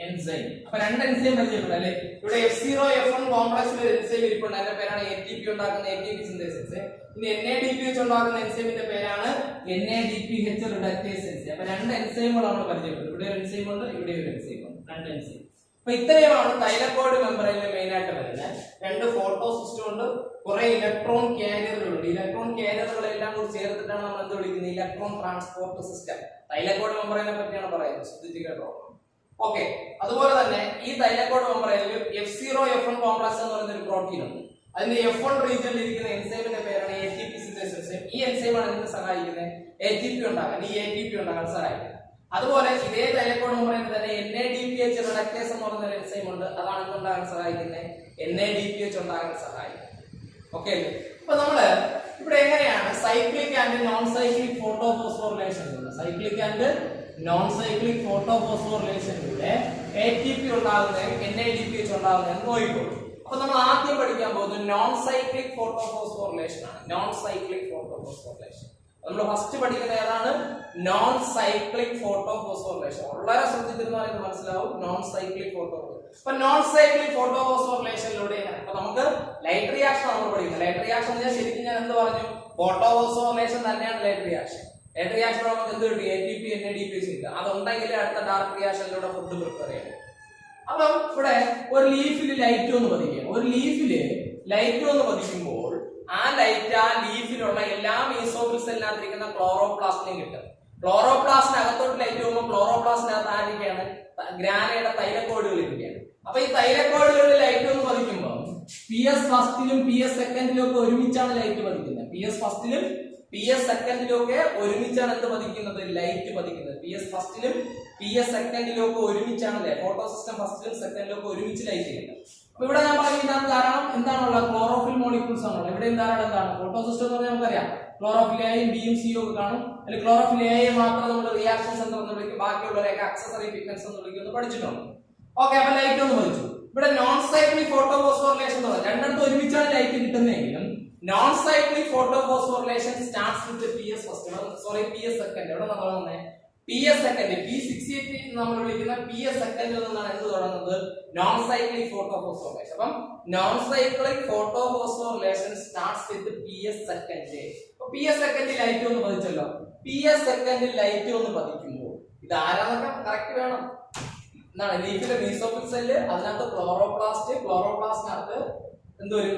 enzyme. അപ്പൊ രണ്ട് എൻസൈം പരിചയപ്പെട്ടു അല്ലേ? ഇവിടെ F0F1 കോംപ്ലക്സിൽ ഒരു എൻസൈം ഇരിപ്പുണ്ട്, അതിന്റെ പേരാണ് ATP ഉണ്ടാക്കുന്ന ATP സിന്തേസ് എൻസൈം. ഇനി NADPH ഉണ്ടാക്കുന്ന എൻസൈമിന്റെ പേരാണ് NADPH റിഡക്റ്റേസ് എൻസൈം. അപ്പൊ രണ്ട് എൻസൈമുകൾ നമ്മൾ പരിചയപ്പെട്ടു. ഇവിടെ ഒരു എൻസൈം ഉണ്ട്, ഇവിടെ ഒരു എൻസൈം ഉണ്ട്, രണ്ട് എൻസൈം. അപ്പൊ ഇത്രയുമാണ് തൈലക്കോഡ് മെംബ്രേനിൽ മെയിൻ ആയിട്ട് വരുന്നത്. രണ്ട് ഫോട്ടോ സിസ്റ്റം ഉണ്ട്, കുറെ ഇലക്ട്രോൺ കാരിയറുകളുണ്ട്. ഇലക്ട്രോൺ കാരിയറുകളെല്ലാം കൂടി ചേർത്തിട്ടാണ് നമ്മൾ എന്ത് വിളിക്കുന്നത്? Electron transport system. തൈലക്കോഡ് മെംബ്രേനെ പറ്റിയാണ് പറയുന്നത്, ശ്രദ്ധിച്ചു കേട്ടോ. ഓക്കെ. അതുപോലെ തന്നെ ഈ തൈലക്കോഡ് മെംബ്രേനിൽ F0F1 കോംപ്ലക്സ് എന്ന് പറയുന്ന ഒരു പ്രോട്ടീൻ ഉണ്ട്. അതിന്റെ F1 റീജിയനിൽ ഇരിക്കുന്ന എൻസൈമിന്റെ പേരാണ് ATP സിന്തേസ് എൻസൈം. ഈ എൻസൈമാണ് എന്തിനെ സഹായിക്കുന്നത്? ATP ഉണ്ടാക്കാൻ, ഈ ATP ഉണ്ടാക്കാൻ സഹായിക്കുന്നത്. അതുപോലെ ഇതേ തൈലക്കോഡ് മെംബ്രേനിൽ തന്നെ NADPH റിഡക്റ്റേസ് എന്ന് പറയുന്ന ഒരു എൻസൈം ഉണ്ട്, അതാണ് എന്തുണ്ടാകാൻ സഹായിക്കുന്നത്? NADPH ഉണ്ടാകാൻ സഹായിക്കുന്നത്. ഓക്കെ. അപ്പൊ നമ്മള് ഇവിടെ എങ്ങനെയാണ് cyclic and non cyclic photophosphorylation, cyclic and non cyclic ഫോട്ടോഫോസ്ഫോറിലേഷനിലൂടെ ATP ഉണ്ടാകുന്നത് NADPH ഉണ്ടാകുന്നത് എന്ന് നോക്കിക്കോളൂ. അപ്പൊ നമ്മൾ ആദ്യം പഠിക്കാൻ പോകുന്നത് നോൺ സൈക്ലിക് ഫോട്ടോഫോസ്ഫോറിലേഷൻ ആണ്. നോൺ സൈക്ലിക് ഫോട്ടോഫോസ്ഫോറിലേഷൻ നമ്മൾ ഫസ്റ്റ് പഠിക്കുന്നത് ഏതാണ്? Non cyclic photophosphorylation. വളരെ ശ്രദ്ധിച്ചിരുന്നാൽ ഇത് മനസ്സിലാവും. Non cyclic photophosphorylation. അപ്പൊ നോൺ സൈക്ലിക് ഫോട്ടോഫോസ്ഫോറിലേഷനിലൂടെ അപ്പൊ നമുക്ക് ലൈറ്റ് റിയാക്ഷൻ നമ്മൾ പഠിക്കുന്നത്. ലൈറ്റ് റിയാക്ഷൻ എന്ന് ശരിക്കും ഞാൻ എന്ത് പറഞ്ഞു? ഫോട്ടോഫോസ്ഫോറിലേഷൻ തന്നെയാണ് ലൈറ്റ് റിയാക്ഷൻ. ലൈറ്റ് റിയാക്ഷൻ നമുക്ക് എന്ത് കിട്ടി? ATP NADPH കിട്ടും. അതുണ്ടെങ്കിൽ അടുത്ത ഡാർക്ക് റിയാക്ഷനിലൂടെ ഫുഡ് പ്രിപ്പയർ ചെയ്യാം. അപ്പം ഇവിടെ ഒരു ലീഫിൽ ലൈറ്റ് ഒന്ന് പതിക്കുക. ഒരു ലീഫില് ലൈറ്റ് ഒന്ന് പതിക്കുമ്പോൾ ആ ലൈറ്റ് ആ ലീഫിലുള്ള എല്ലാ മീസോഫിൽ സെല്ലിനകത്തിരിക്കുന്ന ക്ലോറോപ്ലാസ്റ്റിനും കിട്ടും. ക്ലോറോപ്ലാസ്റ്റിനകത്തോട്ട് ലൈറ്റ് പോകുമ്പോൾ ക്ലോറോപ്ലാസ്റ്റിനകത്ത് ആരൊക്കെയാണ്? ഗ്രാനയുടെ തൈലക്കോയിഡുകൾ ഇരിക്കുകയാണ്. അപ്പൊ ഈ തൈലക്കോയിഡുകളിൽ ലൈറ്റ് ഒന്ന് പതിക്കുമ്പോൾ PS ഫസ്റ്റിലും PS സെക്കൻഡിലും ഒക്കെ ഒരുമിച്ചാണ് ലൈറ്റ് പതിക്കുന്നത്. PS ഫസ്റ്റിലും PS സെക്കൻഡിലും ഒക്കെ ഒരുമിച്ചാണ് എന്ത് പതിക്കുന്നത്? ലൈറ്റ് പതിക്കുന്നത്. PS ഫസ്റ്റിലും PS സെക്കൻഡിലും ഒക്കെ ഒരുമിച്ചാണ് ഫോട്ടോ സിസ്റ്റം ഫസ്റ്റിലും സെക്കൻഡിലും ഒക്കെ ഒരുമിച്ച് ലൈറ്റ് ചെയ്യുന്നത്. അപ്പൊ ഇവിടെ ഞാൻ പറയുന്നത് ധാരാളം എന്താണുള്ളത്? ക്ലോറോഫിൽ മോളിക്യൂൾസ് ആണുള്ളത്. ഇവിടെ ധാരാളം എന്താണ്? ഫോട്ടോ സിസ്റ്റം എന്ന് പറഞ്ഞാൽ നമുക്കറിയാം ക്ലോറോഫിൽ എയും ബിയും സിയും ഒക്കെ കാണും. അല്ലെങ്കിൽ ക്ലോറോഫിൽ എയെ മാത്രം നമ്മൾ റിയാക്ഷൻ സെന്റർ എന്ന് വിളിക്കും, ബാക്കിയുള്ളവരെയൊക്കെ അക്സസറി പിഗ്മെന്റ്സ് എന്ന് വിളിക്കുന്നു, പഠിച്ചിട്ടുണ്ട്. ഓക്കെ, അപ്പൊ ലൈറ്റ് ഒന്ന് പതിച്ചു. ഇവിടെ നോൺ സൈക്ലിക് ഫോട്ടോഫോസ്ഫോറിലേഷൻ രണ്ടിടത്ത് ഒരുമിച്ചാണ് ലൈറ്റ് കിട്ടുന്നതെങ്കിലും non cyclic photophosphorylation starts with PS first, PS second. എവിടെ നിന്നാണ് തുടങ്ങുന്നത്? PS second. P68 നമ്മൾ വിളിക്കുന്ന PS സെക്കൻഡിൽ നിന്നാണ് എന്ത് തുടങ്ങുന്നത്? Non cyclic photophosphorylation. അപ്പം non cyclic photophosphorylation starts with PS second. അപ്പൊ PS സെക്കൻഡിൽ ലൈറ്റ് ഒന്ന് പതിച്ചല്ലോ. PS സെക്കൻഡിൽ ലൈറ്റ് ഒന്ന് പതിക്കുമ്പോൾ ഇത് ആരാന്നൊക്കെ കറക്റ്റ് വേണം. എന്താണ്? ലീഫിലെ മീസോഫിൽ സെല്ല്, അതിനകത്ത് ക്ലോറോപ്ലാസ്റ്റിനകത്ത് എന്തൊരു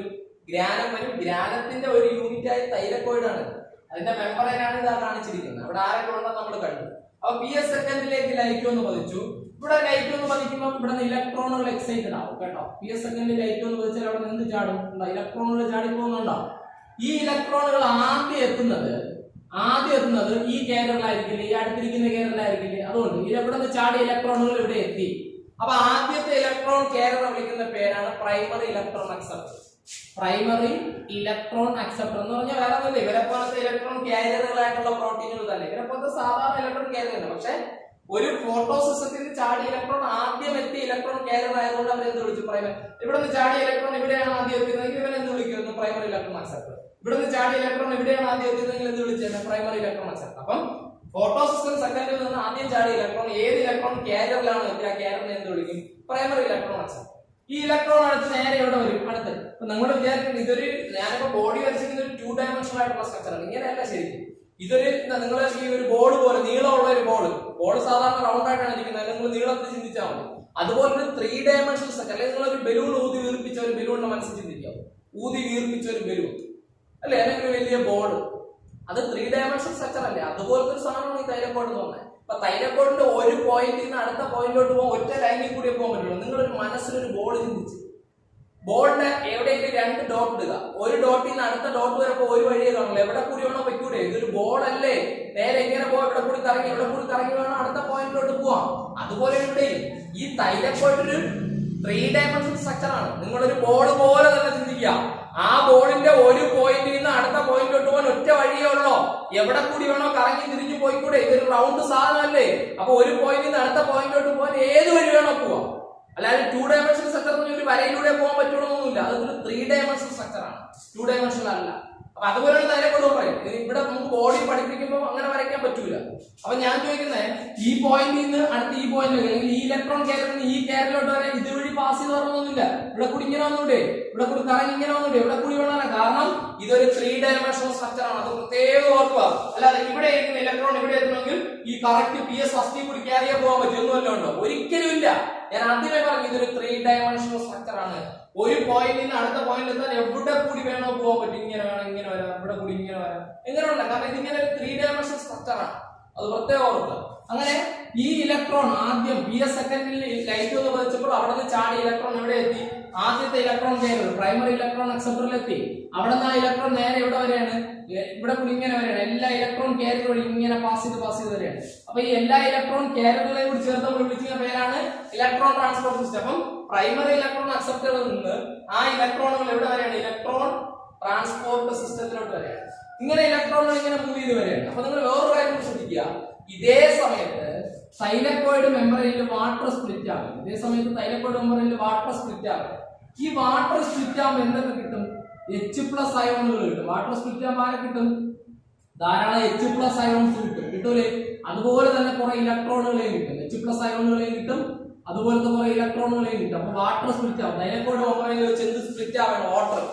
ഗ്രാനം വരും. ഗ്രാനത്തിന്റെ ഒരു യൂണിറ്റ് ആയി തൈലക്കോയിഡ് ആണ്. അതിന്റെ മെമ്പറൈനാണ് ഇതാ കാണിച്ചിരിക്കുന്നത്. അവിടെ ആരൊക്കെ ഉണ്ടെന്ന് നമ്മൾ കണ്ടു. അപ്പൊ PS സെക്കൻഡിലേക്ക് ലൈറ്റ് ഒന്ന് പതിച്ചു. ഇവിടെ ലൈറ്റ് ഒന്ന് പതിക്കുമ്പോൾ ഇവിടെ നിന്ന് ഇലക്ട്രോണുകൾ എക്സൈറ്റഡ് ആവും കേട്ടോ. PS സെക്കൻഡിൽ ലൈറ്റ് ഒന്ന് പതിച്ചാൽ അവിടെ നിന്ന് ചാടും. ഇലക്ട്രോണുകൾ ചാടി പോകുന്നുണ്ടോ? ഈ ഇലക്ട്രോണുകൾ ആദ്യം എത്തുന്നത് ഈ കാരിയറിലായിരിക്കില്ലേ, ഈ അടുത്തിരിക്കുന്ന കാരിയറിലായിരിക്കില്ലേ. അതുകൊണ്ട് ഇവിടെ നിന്ന് ചാടിയ ഇലക്ട്രോണുകൾ ഇവിടെ എത്തി. അപ്പൊ ആദ്യത്തെ ഇലക്ട്രോൺ കാരിയർ വിളിക്കുന്ന പേരാണ് primary electron acceptor. Primary electron acceptor എന്ന് പറഞ്ഞാൽ വേറെ ഒന്നുമില്ല, ഇവരെ പോലത്തെ ഇലക്ട്രോൺ കാരിയറുകളായിട്ടുള്ള പ്രോട്ടീനുകൾ തന്നെ. ഇവരെ പോലത്തെ സാധാരണ ഇലക്ട്രോൺ കാരിയർ തന്നെ. പക്ഷെ ഒരു ഫോട്ടോ സിസ്റ്റത്തിൽ ചാടിയ ഇലക്ട്രോൺ ആദ്യം എത്തിയ ഇലക്ട്രോൺ കാരിയർ ആയതുകൊണ്ട് അവർ എന്ത് വിളിച്ചു? പ്രൈമറി. ഇവിടെ നിന്ന് ചാടിയ ഇലക്ട്രോൺ ഇവിടെയാണ് ആദ്യം എത്തിയതെങ്കിൽ ഇവൻ എന്ത് വിളിക്കുന്നു? Primary electron acceptor. ഇവിടെ നിന്ന് ചാടിയ ഇലക്ട്രോൺ ഇവിടെയാണ് ആദ്യം എത്തിയതെങ്കിൽ എന്ത് വിളിച്ചത്? Primary electron acceptor. അപ്പം ഫോട്ടോ സിസ്റ്റം സെക്കൻഡിൽ നിന്ന് ആദ്യം ചാടിയ ഇലക്ട്രോൺ ഏത് ഇലക്ട്രോൺ കാരിയറിലാണ് എത്തിയ ആ കാരിയറിനെ എന്ത് വിളിക്കും? Primary electron acceptor. ഈ ഇലക്ട്രോൺ അടുത്ത് നേരെ എവിടെ വരും? അടുത്ത്. അപ്പൊ നമ്മൾ വിചാരിക്കുന്നത് ഇതൊരു, ഞാനിപ്പോ ബോഡി വരച്ചിരിക്കുന്ന ഒരു 2 ഡയമെൻഷണൽ ആയിട്ടുള്ള സ്ട്രക്ചർ ആണ്. ഇങ്ങനെയല്ല ശരിക്കും. ഇതൊരു നിങ്ങൾ ഈ ഒരു ബോൾ പോലെ നീളമുള്ള ഒരു ബോൾ സാധാരണ റൗണ്ട് ആയിട്ടാണ് ഇരിക്കുന്നത്. അല്ലെങ്കിൽ നിങ്ങൾ നീളത്തിൽ ചിന്തിച്ചാൽ മതി. അതുപോലെ ഒരു 3 ഡയമെൻഷണൽ സ്ട്രക്ചർ. അല്ലെങ്കിൽ നിങ്ങൾ ഒരു ബലൂൺ ഊതി വീർപ്പിച്ച ഒരു ബലൂണിന്റെ മനസ്സിൽ ചിന്തിക്കാം. ഊതി വീർപ്പിച്ച ഒരു ബലൂൺ അല്ലെ, അല്ലെങ്കിൽ ഒരു വലിയ ബോൾ. അത് 3 ഡയമെൻഷണൽ സ്ട്രക്ചർ അല്ലേ? അതുപോലത്തെ ഒരു സാധനമാണ് ഈ തൈലക്കോയിഡ് എന്ന് പറഞ്ഞത്. അപ്പൊ തൈലക്കോയിഡിന്റെ ഒരു പോയിന്റിൽ നിന്ന് അടുത്ത പോയിന്റിലോട്ട് പോകാൻ ഒറ്റ ലൈനിൽ കൂടിയേ പോകാൻ പറ്റുള്ളൂ. നിങ്ങളൊരു മനസ്സിലൊരു ബോൾ ചിന്തിച്ച് ബോളിന് എവിടെയെങ്കിലും 2 ഡോട്ട് ഇടുക. ഒരു ഡോട്ടിൽ നിന്ന് അടുത്ത ഡോട്ട് വരപ്പോ ഒരു വഴിയെ കാണില്ല. എവിടെ കൂടി വേണോ വെക്കൂടെ? ഇതൊരു ബോൾ അല്ലേ? നേരെ എങ്ങനെ പോവാം? ഇവിടെ കൂടി കറങ്ങി വേണം അടുത്ത പോയിന്റിലോട്ട് പോവാം. അതുപോലെ ഇവിടെ ഈ തൈലക്കോയിഡ് ഒരു 3 ഡയമെൻഷണൽ സ്ട്രക്ചർ ആണ്. നിങ്ങളൊരു ബോൾ പോലെ തന്നെ ചിന്തിക്കുക. ആ ബോളിന്റെ ഒരു പോയിന്റിൽ നിന്ന് അടുത്ത പോയിന്റിലോട്ട് പോകാൻ ഒറ്റ വഴിയേ ഉള്ളൂ. എവിടെ കൂടി വേണോ കറങ്ങി തിരിഞ്ഞു പോയിക്കൂടെ? ഇതൊരു റൗണ്ട് സാധനമല്ലേ? അപ്പൊ ഒരു പോയിന്റിൽ നിന്ന് അടുത്ത പോയിന്റിലോട്ട് പോകാൻ ഏത് വഴി വേണോ പോവാം. അല്ലാതെ 2 ഡയമെൻഷണൽ സ്ട്രക്ചർ ഒരു വരയിലൂടെ പോകാൻ പറ്റുള്ളൊന്നുമില്ല. അതൊരു 3 ഡയമെൻഷണൽ സ്ട്രക്ചർ ആണ്, 2 ഡയമെൻഷണൽ അല്ല. അപ്പൊ അതുപോലെയാണ് തൈലക്കോയിഡ് പറയും. ഇവിടെ നമുക്ക് ബോഡി പഠിപ്പിക്കുമ്പോൾ അങ്ങനെ വരയ്ക്കാൻ പറ്റൂല. അപ്പൊ ഞാൻ ചോദിക്കുന്നത്, ഈ പോയിന്റിൽ നിന്ന് അടുത്ത ഈ പോയിന്റിലേക്ക്, അല്ലെങ്കിൽ ഈ ഇലക്ട്രോൺ കാരിയറിൽ ഈ കാരിയറിലോട്ട് വരാൻ ഇതുവഴി പാസ് ചെയ്ത് പറഞ്ഞൊന്നുമില്ല. ഇവിടെ കൂടി ഇങ്ങനെ വന്നൂടെ? ഇവിടെ കൂടി കറങ്ങി ഇങ്ങനെ വന്നൂടെ? ഇവിടെ കൂടി വേണം. കാരണം ഇതൊരു 3 ഡയമെൻഷണൽ സ്ട്രക്ചർ ആണ്. അത് പ്രത്യേകം ഓർക്കുക. അല്ലാതെ ഇവിടെ ഇരിക്കുന്ന ഇലക്ട്രോൺ ഇവിടെ എത്തണമെങ്കിൽ ഈ കറക്റ്റ് PS ഫസ്റ്റിൽ കൂടി കാരിയർ പോകാൻ പറ്റുമൊന്നുമല്ലോ ഉണ്ടോ? ഒരിക്കലും ഇല്ല. ഞാൻ ആദ്യമേ പറഞ്ഞു ഇതൊരു 3 ഡയമെൻഷണൽ സ്ട്രക്ചർ ആണ്. ഒരു പോയിന്റിൽ നിന്ന് അടുത്ത പോയിന്റിൽ എത്താൻ എവിടെ കൂടി വേണോ പോകാൻ പറ്റും. ഇങ്ങനെ വേണം, ഇങ്ങനെ വരാം, ഇവിടെ കൂടി ഇങ്ങനെ വരാം, എങ്ങനെ ഉണ്ട്? കാരണം ഇതിങ്ങനെ 3 ഡയമെൻഷണൽ സ്ട്രക്ചർ ആണ്. അത് പ്രത്യേകം ഓർക്കുക. അങ്ങനെ ഈ ഇലക്ട്രോൺ ആദ്യം PS സെക്കൻഡിൽ ലൈറ്റ് ഒന്ന് പതിച്ചപ്പോൾ അവിടെ നിന്ന് ചാടി ഇലക്ട്രോൺ എവിടെ എത്തി? ആദ്യത്തെ ഇലക്ട്രോൺ കാരിയർ പ്രൈമറി ഇലക്ട്രോൺ അക്സെപ്റ്ററിൽ എത്തി. അവിടെ നിന്ന് ആ ഇലക്ട്രോൺ നേരെ എവിടെ വരെയാണ്? ഇവിടെ കൂടി ഇങ്ങനെ വരെയാണ്. എല്ലാ ഇലക്ട്രോൺ കാരിയർ വഴി ഇങ്ങനെ പാസ് ചെയ്ത് വരെയാണ്. അപ്പൊ ഈ എല്ലാ ഇലക്ട്രോൺ കാരിയറുകളെയും കൂടി ചേർത്ത് നമ്മൾ വിളിക്കുന്ന പേരാണ് ഇലക്ട്രോൺ ട്രാൻസ്പോർട്ട് സിസ്റ്റം. അപ്പം പ്രൈമറി ഇലക്ട്രോൺ അക്സെപ്റ്ററിൽ നിന്ന് ആ ഇലക്ട്രോണുകൾ എവിടെ വരെയാണ്? ഇലക്ട്രോൺ ട്രാൻസ്പോർട്ട് സിസ്റ്റത്തിലോട്ട് വരെയാണ്. ഇങ്ങനെ ഇലക്ട്രോണുകൾ ഇങ്ങനെ മൂവ് ചെയ്ത് വരെയാണ്. അപ്പൊ നിങ്ങൾ വേറൊരു കാര്യം ശ്രദ്ധിക്കുക. ഇതേ സമയത്ത് തൈലക്കോയിഡ് മെമ്പറൈനിൽ വാട്ടർ സ്പ്ലിറ്റ് ആകും. ഇതേ സമയത്ത് തൈലക്കോയിഡ് മെമ്പറൈനിൽ വാട്ടർ സ്പ്ലിറ്റ് ആകും. ഈ വാട്ടർ സ്പ്ലിറ്റ് ആകുമ്പോൾ എന്തൊക്കെ കിട്ടും? H+ അയോണുകൾ കിട്ടും. വാട്ടർ സ്പ്ലിറ്റ് ആകുമ്പോൾ ആരെ കിട്ടും? ധാരാളം H+ അയോൺസ് കിട്ടൂലേ? അതുപോലെ തന്നെ കുറെ ഇലക്ട്രോണുകളെയും കിട്ടും. H+ അയോണുകളെയും കിട്ടും, അതുപോലത്തെ കുറെ ഇലക്ട്രോണുകളെയും കിട്ടും. അപ്പൊ വാട്ടർ സ്പ്ലിറ്റ് ആവും. തൈലക്കോയിഡ് മെമ്പറൈനിൽ വെച്ച് എന്ത് സ്പ്ലിറ്റ് ആവാണ്? വാട്ടർ.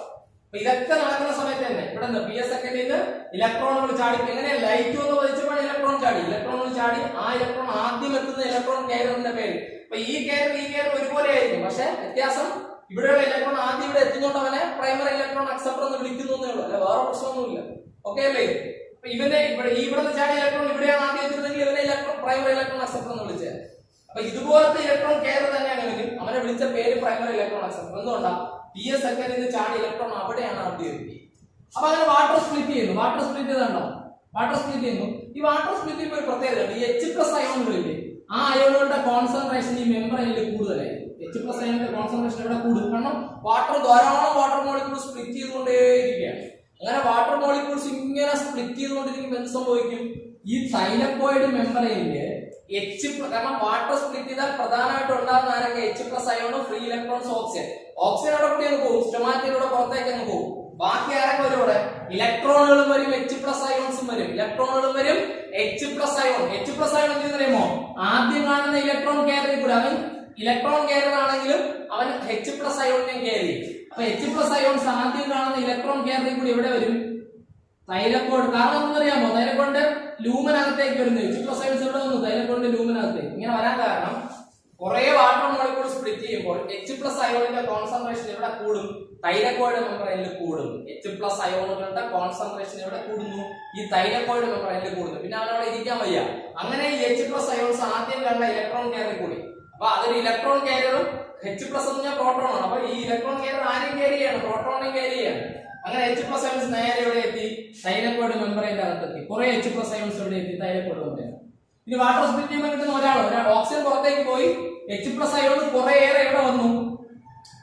അപ്പൊ ഇതൊക്കെ നടക്കുന്ന സമയത്ത് തന്നെ ഇവിടെ നിന്ന് PS സെക്കൻഡിൽ നിന്ന് ഇലക്ട്രോണുകൾ ചാടി. എങ്ങനെ? ലൈറ്റ് ഒന്ന് പതിച്ചപ്പോൾ ഇലക്ട്രോൺ ചാടി. ആ ഇലക്ട്രോൺ ആദ്യം എത്തുന്ന ഇലക്ട്രോൺ കാരിയറിന്റെ പേര്. അപ്പൊ ഈ കാരിയർ ഒരുപോലെ ആയിരിക്കും. പക്ഷെ വ്യത്യാസം ഇവിടെയുള്ള ഇലക്ട്രോൺ ആദ്യം ഇവിടെ എത്തുന്നോണ്ട് അവനെ പ്രൈമറി ഇലക്ട്രോൺ അക്സെപ്റ്റർ എന്ന് വിളിക്കുന്നു എന്നേ ഉള്ളൂ. അല്ല വേറെ പ്രശ്നമൊന്നുമില്ല. ഓക്കെ അല്ലേ? ഇവനെ ഇവിടെ ചാടിയ ഇലക്ട്രോൺ ഇവിടെയാണ് ആദ്യം എത്തുന്നതെങ്കിൽ ഇവനെ പ്രൈമറി ഇലക്ട്രോൺ അക്സെപ്റ്റർ എന്ന് വിളിച്ചത്. അപ്പൊ ഇതുപോലത്തെ ഇലക്ട്രോൺ കെയർ തന്നെയാണെങ്കിൽ അവനെ വിളിച്ച പേര് പ്രൈമറി ഇലക്ട്രോൺ അക്സെപ്റ്റർ. എന്തുകൊണ്ടാ? PS സെക്കൻഡിൽ നിന്ന് ചാടിയ ഇലക്ട്രോൺ അവിടെയാണ് ആദ്യം എത്തി. അപ്പൊ അങ്ങനെ വാട്ടർ സ്പ്ലിറ്റ് ചെയ്യുന്നു. വാട്ടർ സ്പ്ലിറ്റ് ചെയ്താണ്ടോ? വാട്ടർ സ്പ്ലിറ്റ് ചെയ്യുന്നു. ഈ വാട്ടർ സ്പ്ലിറ്റ് ചെയ്യുമ്പോൾ ഒരു പ്രത്യേകത, ഈ H+ അയോണുകളില്ലേ, ആ അയോണുകളുടെ കോൺസെൻട്രേഷൻ ഈ മെംബ്രെയിനിൽ കൂടുതലായിരിക്കും. H+ അയോണിന്റെ കോൺസെൻട്രേഷൻ ഇവിടെ കൂടും. കാരണം ധാരാളം വാട്ടർ മോളിക്യൂൾ സ്പ്ലിറ്റ് ചെയ്തുകൊണ്ടേയിരിക്കുകയാണ്. അങ്ങനെ വാട്ടർ മോളിക്യൂൾസ് ഇങ്ങനെ സ്പ്ലിറ്റ് ചെയ്തുകൊണ്ടിരിക്കുമ്പോൾ എന്ത് സംഭവിക്കും? ഈ തൈലക്കോയിഡ് മെംബ്രെയിനില് കാരണം വാട്ടർ സ്പ്ലിറ്റ് ചെയ്താൽ പ്രധാനമായിട്ട് ഉണ്ടാകുന്ന ആരൊക്കെ? H+ അയോണും ഫ്രീ ഇലക്ട്രോൺസ്, ഓക്സിജൻ. ഓക്സിജൻ അവിടെ കൂടി അങ്ങ് പോകും, സ്റ്റൊമാറ്റയിലൂടെ പുറത്തേക്ക് അങ്ങ് പോകും. ബാക്കി ആരൊക്കെ വരും? ഇവിടെ ഇലക്ട്രോണുകളും വരും, H+ അയോൺസും വരും. ഇലക്ട്രോണുകളും വരും, H+ അയോൺ. H+ അയോൺ എന്ന് പറയുമ്പോ ആദ്യം കാണുന്ന ഇലക്ട്രോൺ കാരിയറിൽ കൂടെ അവൻ ഇലക്ട്രോൺ കാരിയർ ആണെങ്കിലും അവൻ H+ അയോണിനെയും കാരി ചെയ്യും. അപ്പൊ H+ അയോൺസ് ആദ്യം കാണുന്ന ഇലക്ട്രോൺ കാരിയറിൽ കൂടി എവിടെ വരും? തൈലക്കോയിഡ്. കാരണം എന്താണെന്നറിയാമോ? തൈലക്കോയിഡ് ലൂമനകത്തേക്ക് വരുന്നു. H+ അയോൺസ് എവിടെ വന്നു? തൈലക്കോയിഡിന്റെ ലൂമനകത്തേക്ക്. ഇങ്ങനെ വരാൻ കാരണം കുറെ വാട്ടർ മോളിക്യൂൾ സ്പ്ലിറ്റ് ചെയ്യുമ്പോൾ H+ അയോണിന്റെ കോൺസെൻട്രേഷൻ ഇവിടെ കൂടും, തൈലക്കോയിഡ് മെംബ്രെയിനിൽ കൂടും. H+ അയോണുകളുടെ കോൺസെൻട്രേഷൻ ഇവിടെ കൂടുന്നു, ഈ തൈലക്കോയിഡ് മെംബ്രെയിനിൽ കൂടുന്നു. പിന്നെ അവനവിടെ ഇരിക്കാൻ വയ്യ. അങ്ങനെ ഈ H+ അയോൺസ് ആദ്യം കണ്ട ഇലക്ട്രോൺ കാരിയർ കൂടി. അപ്പൊ അതൊരു ഇലക്ട്രോൺ കാരിയറും H+ എന്ന് പറഞ്ഞാൽ പ്രോട്ടോൺ ആണ്. അപ്പൊ ഈ ഇലക്ട്രോൺ കാരിയർ ആരെയും കാരി ചെയ്യാണ്? പ്രോട്ടോണിനെയും കാരി ചെയ്യാണ്. അങ്ങനെ H+ അയോൺസ് നേരെ എവിടെ എത്തി? തൈലക്കോയിഡ് മെംബ്രെയിന്റെ അകത്തെത്തി. കുറെ H+ അയോൺസ് എവിടെ എത്തി? Thylakoid membrane. ഇനി വാട്ടർ സ്പ്ലിറ്റ് ചെയ്യുമ്പോൾ കിട്ടുന്ന ഒരാൾ ഓക്സിജൻ പുറത്തേക്ക് പോയി, H+ അയോൺ കുറേയേറെ എവിടെ വന്നു?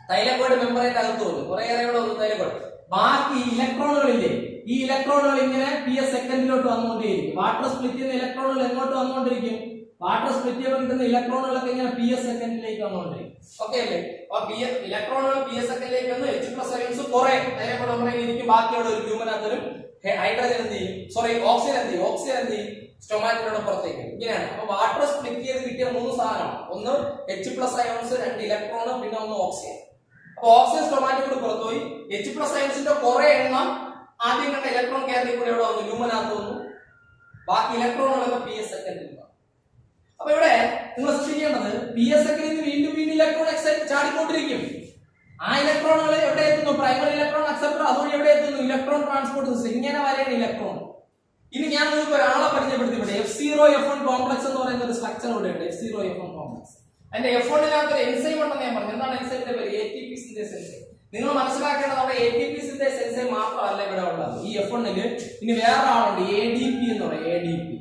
തൈലക്കോയിഡ് മെംബ്രെയിന്റെ അകത്ത് വന്നു. കുറേയേറെ എവിടെ വന്നു? തൈലക്കോയിഡ്. ബാക്കി ഇലക്ട്രോണുകളില്ലേ, ഈ ഇലക്ട്രോണുകൾ ഇങ്ങനെ PS സെക്കൻഡിലോട്ട് വന്നുകൊണ്ടേയിരിക്കും. വാട്ടർ സ്പ്ലിറ്റ് ചെയ്യുന്ന ഇലക്ട്രോണുകൾ എങ്ങോട്ട് വന്നുകൊണ്ടിരിക്കും? വാട്ടർ സ്പ്ലിറ്റ് ചെയ്യുമ്പോൾ കിട്ടുന്ന ഇലക്ട്രോണുകളൊക്കെ ഇങ്ങനെ PS സെക്കൻഡിലേക്ക് വന്നുകൊണ്ടിരിക്കും. ഓക്കെ അല്ലേ? അപ്പൊ ഇലക്ട്രോണുകൾ PS സെക്കൻഡിലേക്ക് വന്നു, H+ അയോൺസ് കുറെ തൈലക്കോയിഡ് മെംബ്രെയിനിൽ ഇരിക്കും. ബാക്കിയുള്ള ഒരു ഹ്യൂമനകത്തൊരു ഹൈഡ്രജൻ എന്ത് ചെയ്യും? ഓക്സിജൻ എന്ത് ചെയ്യും? ഓക്സിജൻ എന്ത് ചെയ്യും? സ്റ്റൊമാറ്റയിലൂടെ പുറത്തേക്ക്. ഇങ്ങനെയാണ്. അപ്പൊ വാട്ടർ സ്പ്ലിറ്റ് ചെയ്ത് കിട്ടിയ 3 സാധനമാണ്. ഒന്ന് H+ അയോൺസ്, 2 ഇലക്ട്രോൺ, പിന്നെ ഒന്ന് ഓക്സിജൻ. അപ്പൊ ഓക്സിജൻ സ്റ്റൊമാറ്റയിലൂടെ പുറത്തുപോയി. H+ അയോൺസിന്റെ കുറെ എണ്ണം ആദ്യം കണ്ട ഇലക്ട്രോൺ കാരിയറിൽ കൂടെ എവിടെ വന്നു? ലൂമനകത്ത് വന്നു. ബാക്കി ഇലക്ട്രോണുകളൊക്കെ PS സെക്കൻഡിൽ വന്നു. അപ്പൊ ഇവിടെ നിങ്ങൾ ശ്രദ്ധിക്കേണ്ടത്, PS സെക്കൻഡിൽ വീണ്ടും ഇലക്ട്രോൺ ചാടിക്കൊണ്ടിരിക്കും. ആ ഇലക്ട്രോണുകൾ എവിടെ എത്തുന്നു? Primary electron acceptor. അതുവഴി എവിടെ എത്തുന്നു? Electron transport system. ഇങ്ങനെ വരെയാണ് ഇലക്ട്രോൺ. ഇനി ഞാൻ നിങ്ങൾക്ക് ഒരാളെ പരിചയപ്പെടുത്തി. ഇവിടെ F0F1 കോംപ്ലക്സ് എന്ന് പറയുന്ന ഒരു സ്ട്രക്ചർ ഇവിടെ ഉണ്ട്. F0F1 complex. അതിന്റെ F1-നകത്ത് ഒരു എൻസൈം ഉണ്ടെന്ന് ഞാൻ പറഞ്ഞു. എന്താണ് എൻസൈമിന്റെ പേര്? ATP synthase enzyme. നിങ്ങൾ മനസ്സിലാക്കേണ്ടത് അവിടെ ATP സിന്തേസ് എൻസൈം മാത്രമല്ല ഇവിടെ ഉള്ളത്. ഈ F1-ൽ ഇനി വേറെ ആളുണ്ട്, ADP എന്ന് പറയും. ADP,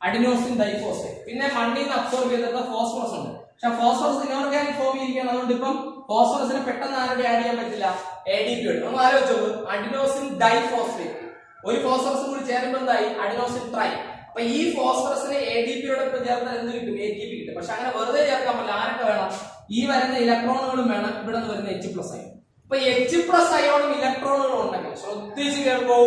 adenosine diphosphate. പിന്നെ മണ്ണിൽ നിന്ന് അബ്സോർബ് ചെയ്തിട്ടുള്ള ഫോസ്ഫറസ് ഉണ്ട്. പക്ഷെ ഫോസ്ഫറസ് ഇനോർഗാനിക് ഫോം ഇരിക്കുകയാണ്. അതുകൊണ്ട് ഇപ്പം ഫോസ്ഫറസിനെ പെട്ടെന്ന് ആരുടെ ആഡ് ചെയ്യാൻ പറ്റില്ല? ADP ഉണ്ട്. നമ്മൾ ആലോചിച്ചു, അഡിനോസിൻ ഡൈഫോസ്ഫേറ്റ്. ഒരു ഫോസ്ഫറസും കൂടി ചേരുമ്പോൾ എന്തായി? Adenosine try. അപ്പൊ ഈ ഫോസ്ഫറസിനെ ADP-യോടൊപ്പം ചേർത്താൽ എന്ത് കിട്ടും? ATP കിട്ടും. പക്ഷെ അങ്ങനെ വെറുതെ ചേർക്കാൻ പറ്റില്ല. ആരൊക്കെ വേണം? ഈ വരുന്ന ഇലക്ട്രോണുകളും വേണം. ഇവിടെ നിന്ന് വരുന്ന H+ അയോൺ. അപ്പൊ H+ അയോണും ഇലക്ട്രോണുകളും ഉണ്ടെങ്കിൽ ശ്രദ്ധിച്ച് കേൾക്കൂ,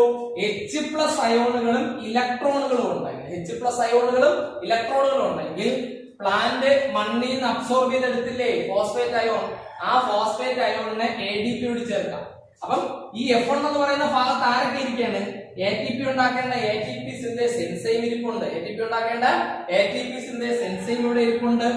H+ അയോണുകളും ഇലക്ട്രോണുകളും ഉണ്ടെങ്കിൽ, H+ അയോണുകളും ഇലക്ട്രോണുകളും ഉണ്ടെങ്കിൽ പ്ലാന്റ് മണ്ണിൽ നിന്ന് അബ്സോർബ് ചെയ്തെടുത്തില്ലേ ഫോസ്ഫേറ്റ് അയോൺ, ആ ഫോസ്ഫേറ്റ് അയോണിനെ ADP-യോട് ചേർക്കാം. അപ്പം ഈ F1 എന്ന് പറയുന്ന ഭാഗത്ത് ആരൊക്കെ ഇരിക്കുകയാണ്? ATP ഉണ്ടാക്കേണ്ട ATP സിന്തേസ് എൻസൈം ഇരിപ്പുണ്ട്. ATP ഉണ്ടാക്കേണ്ട ATP സിന്തേസ് എൻസൈം ഇവിടെ ഇരിപ്പുണ്ട്.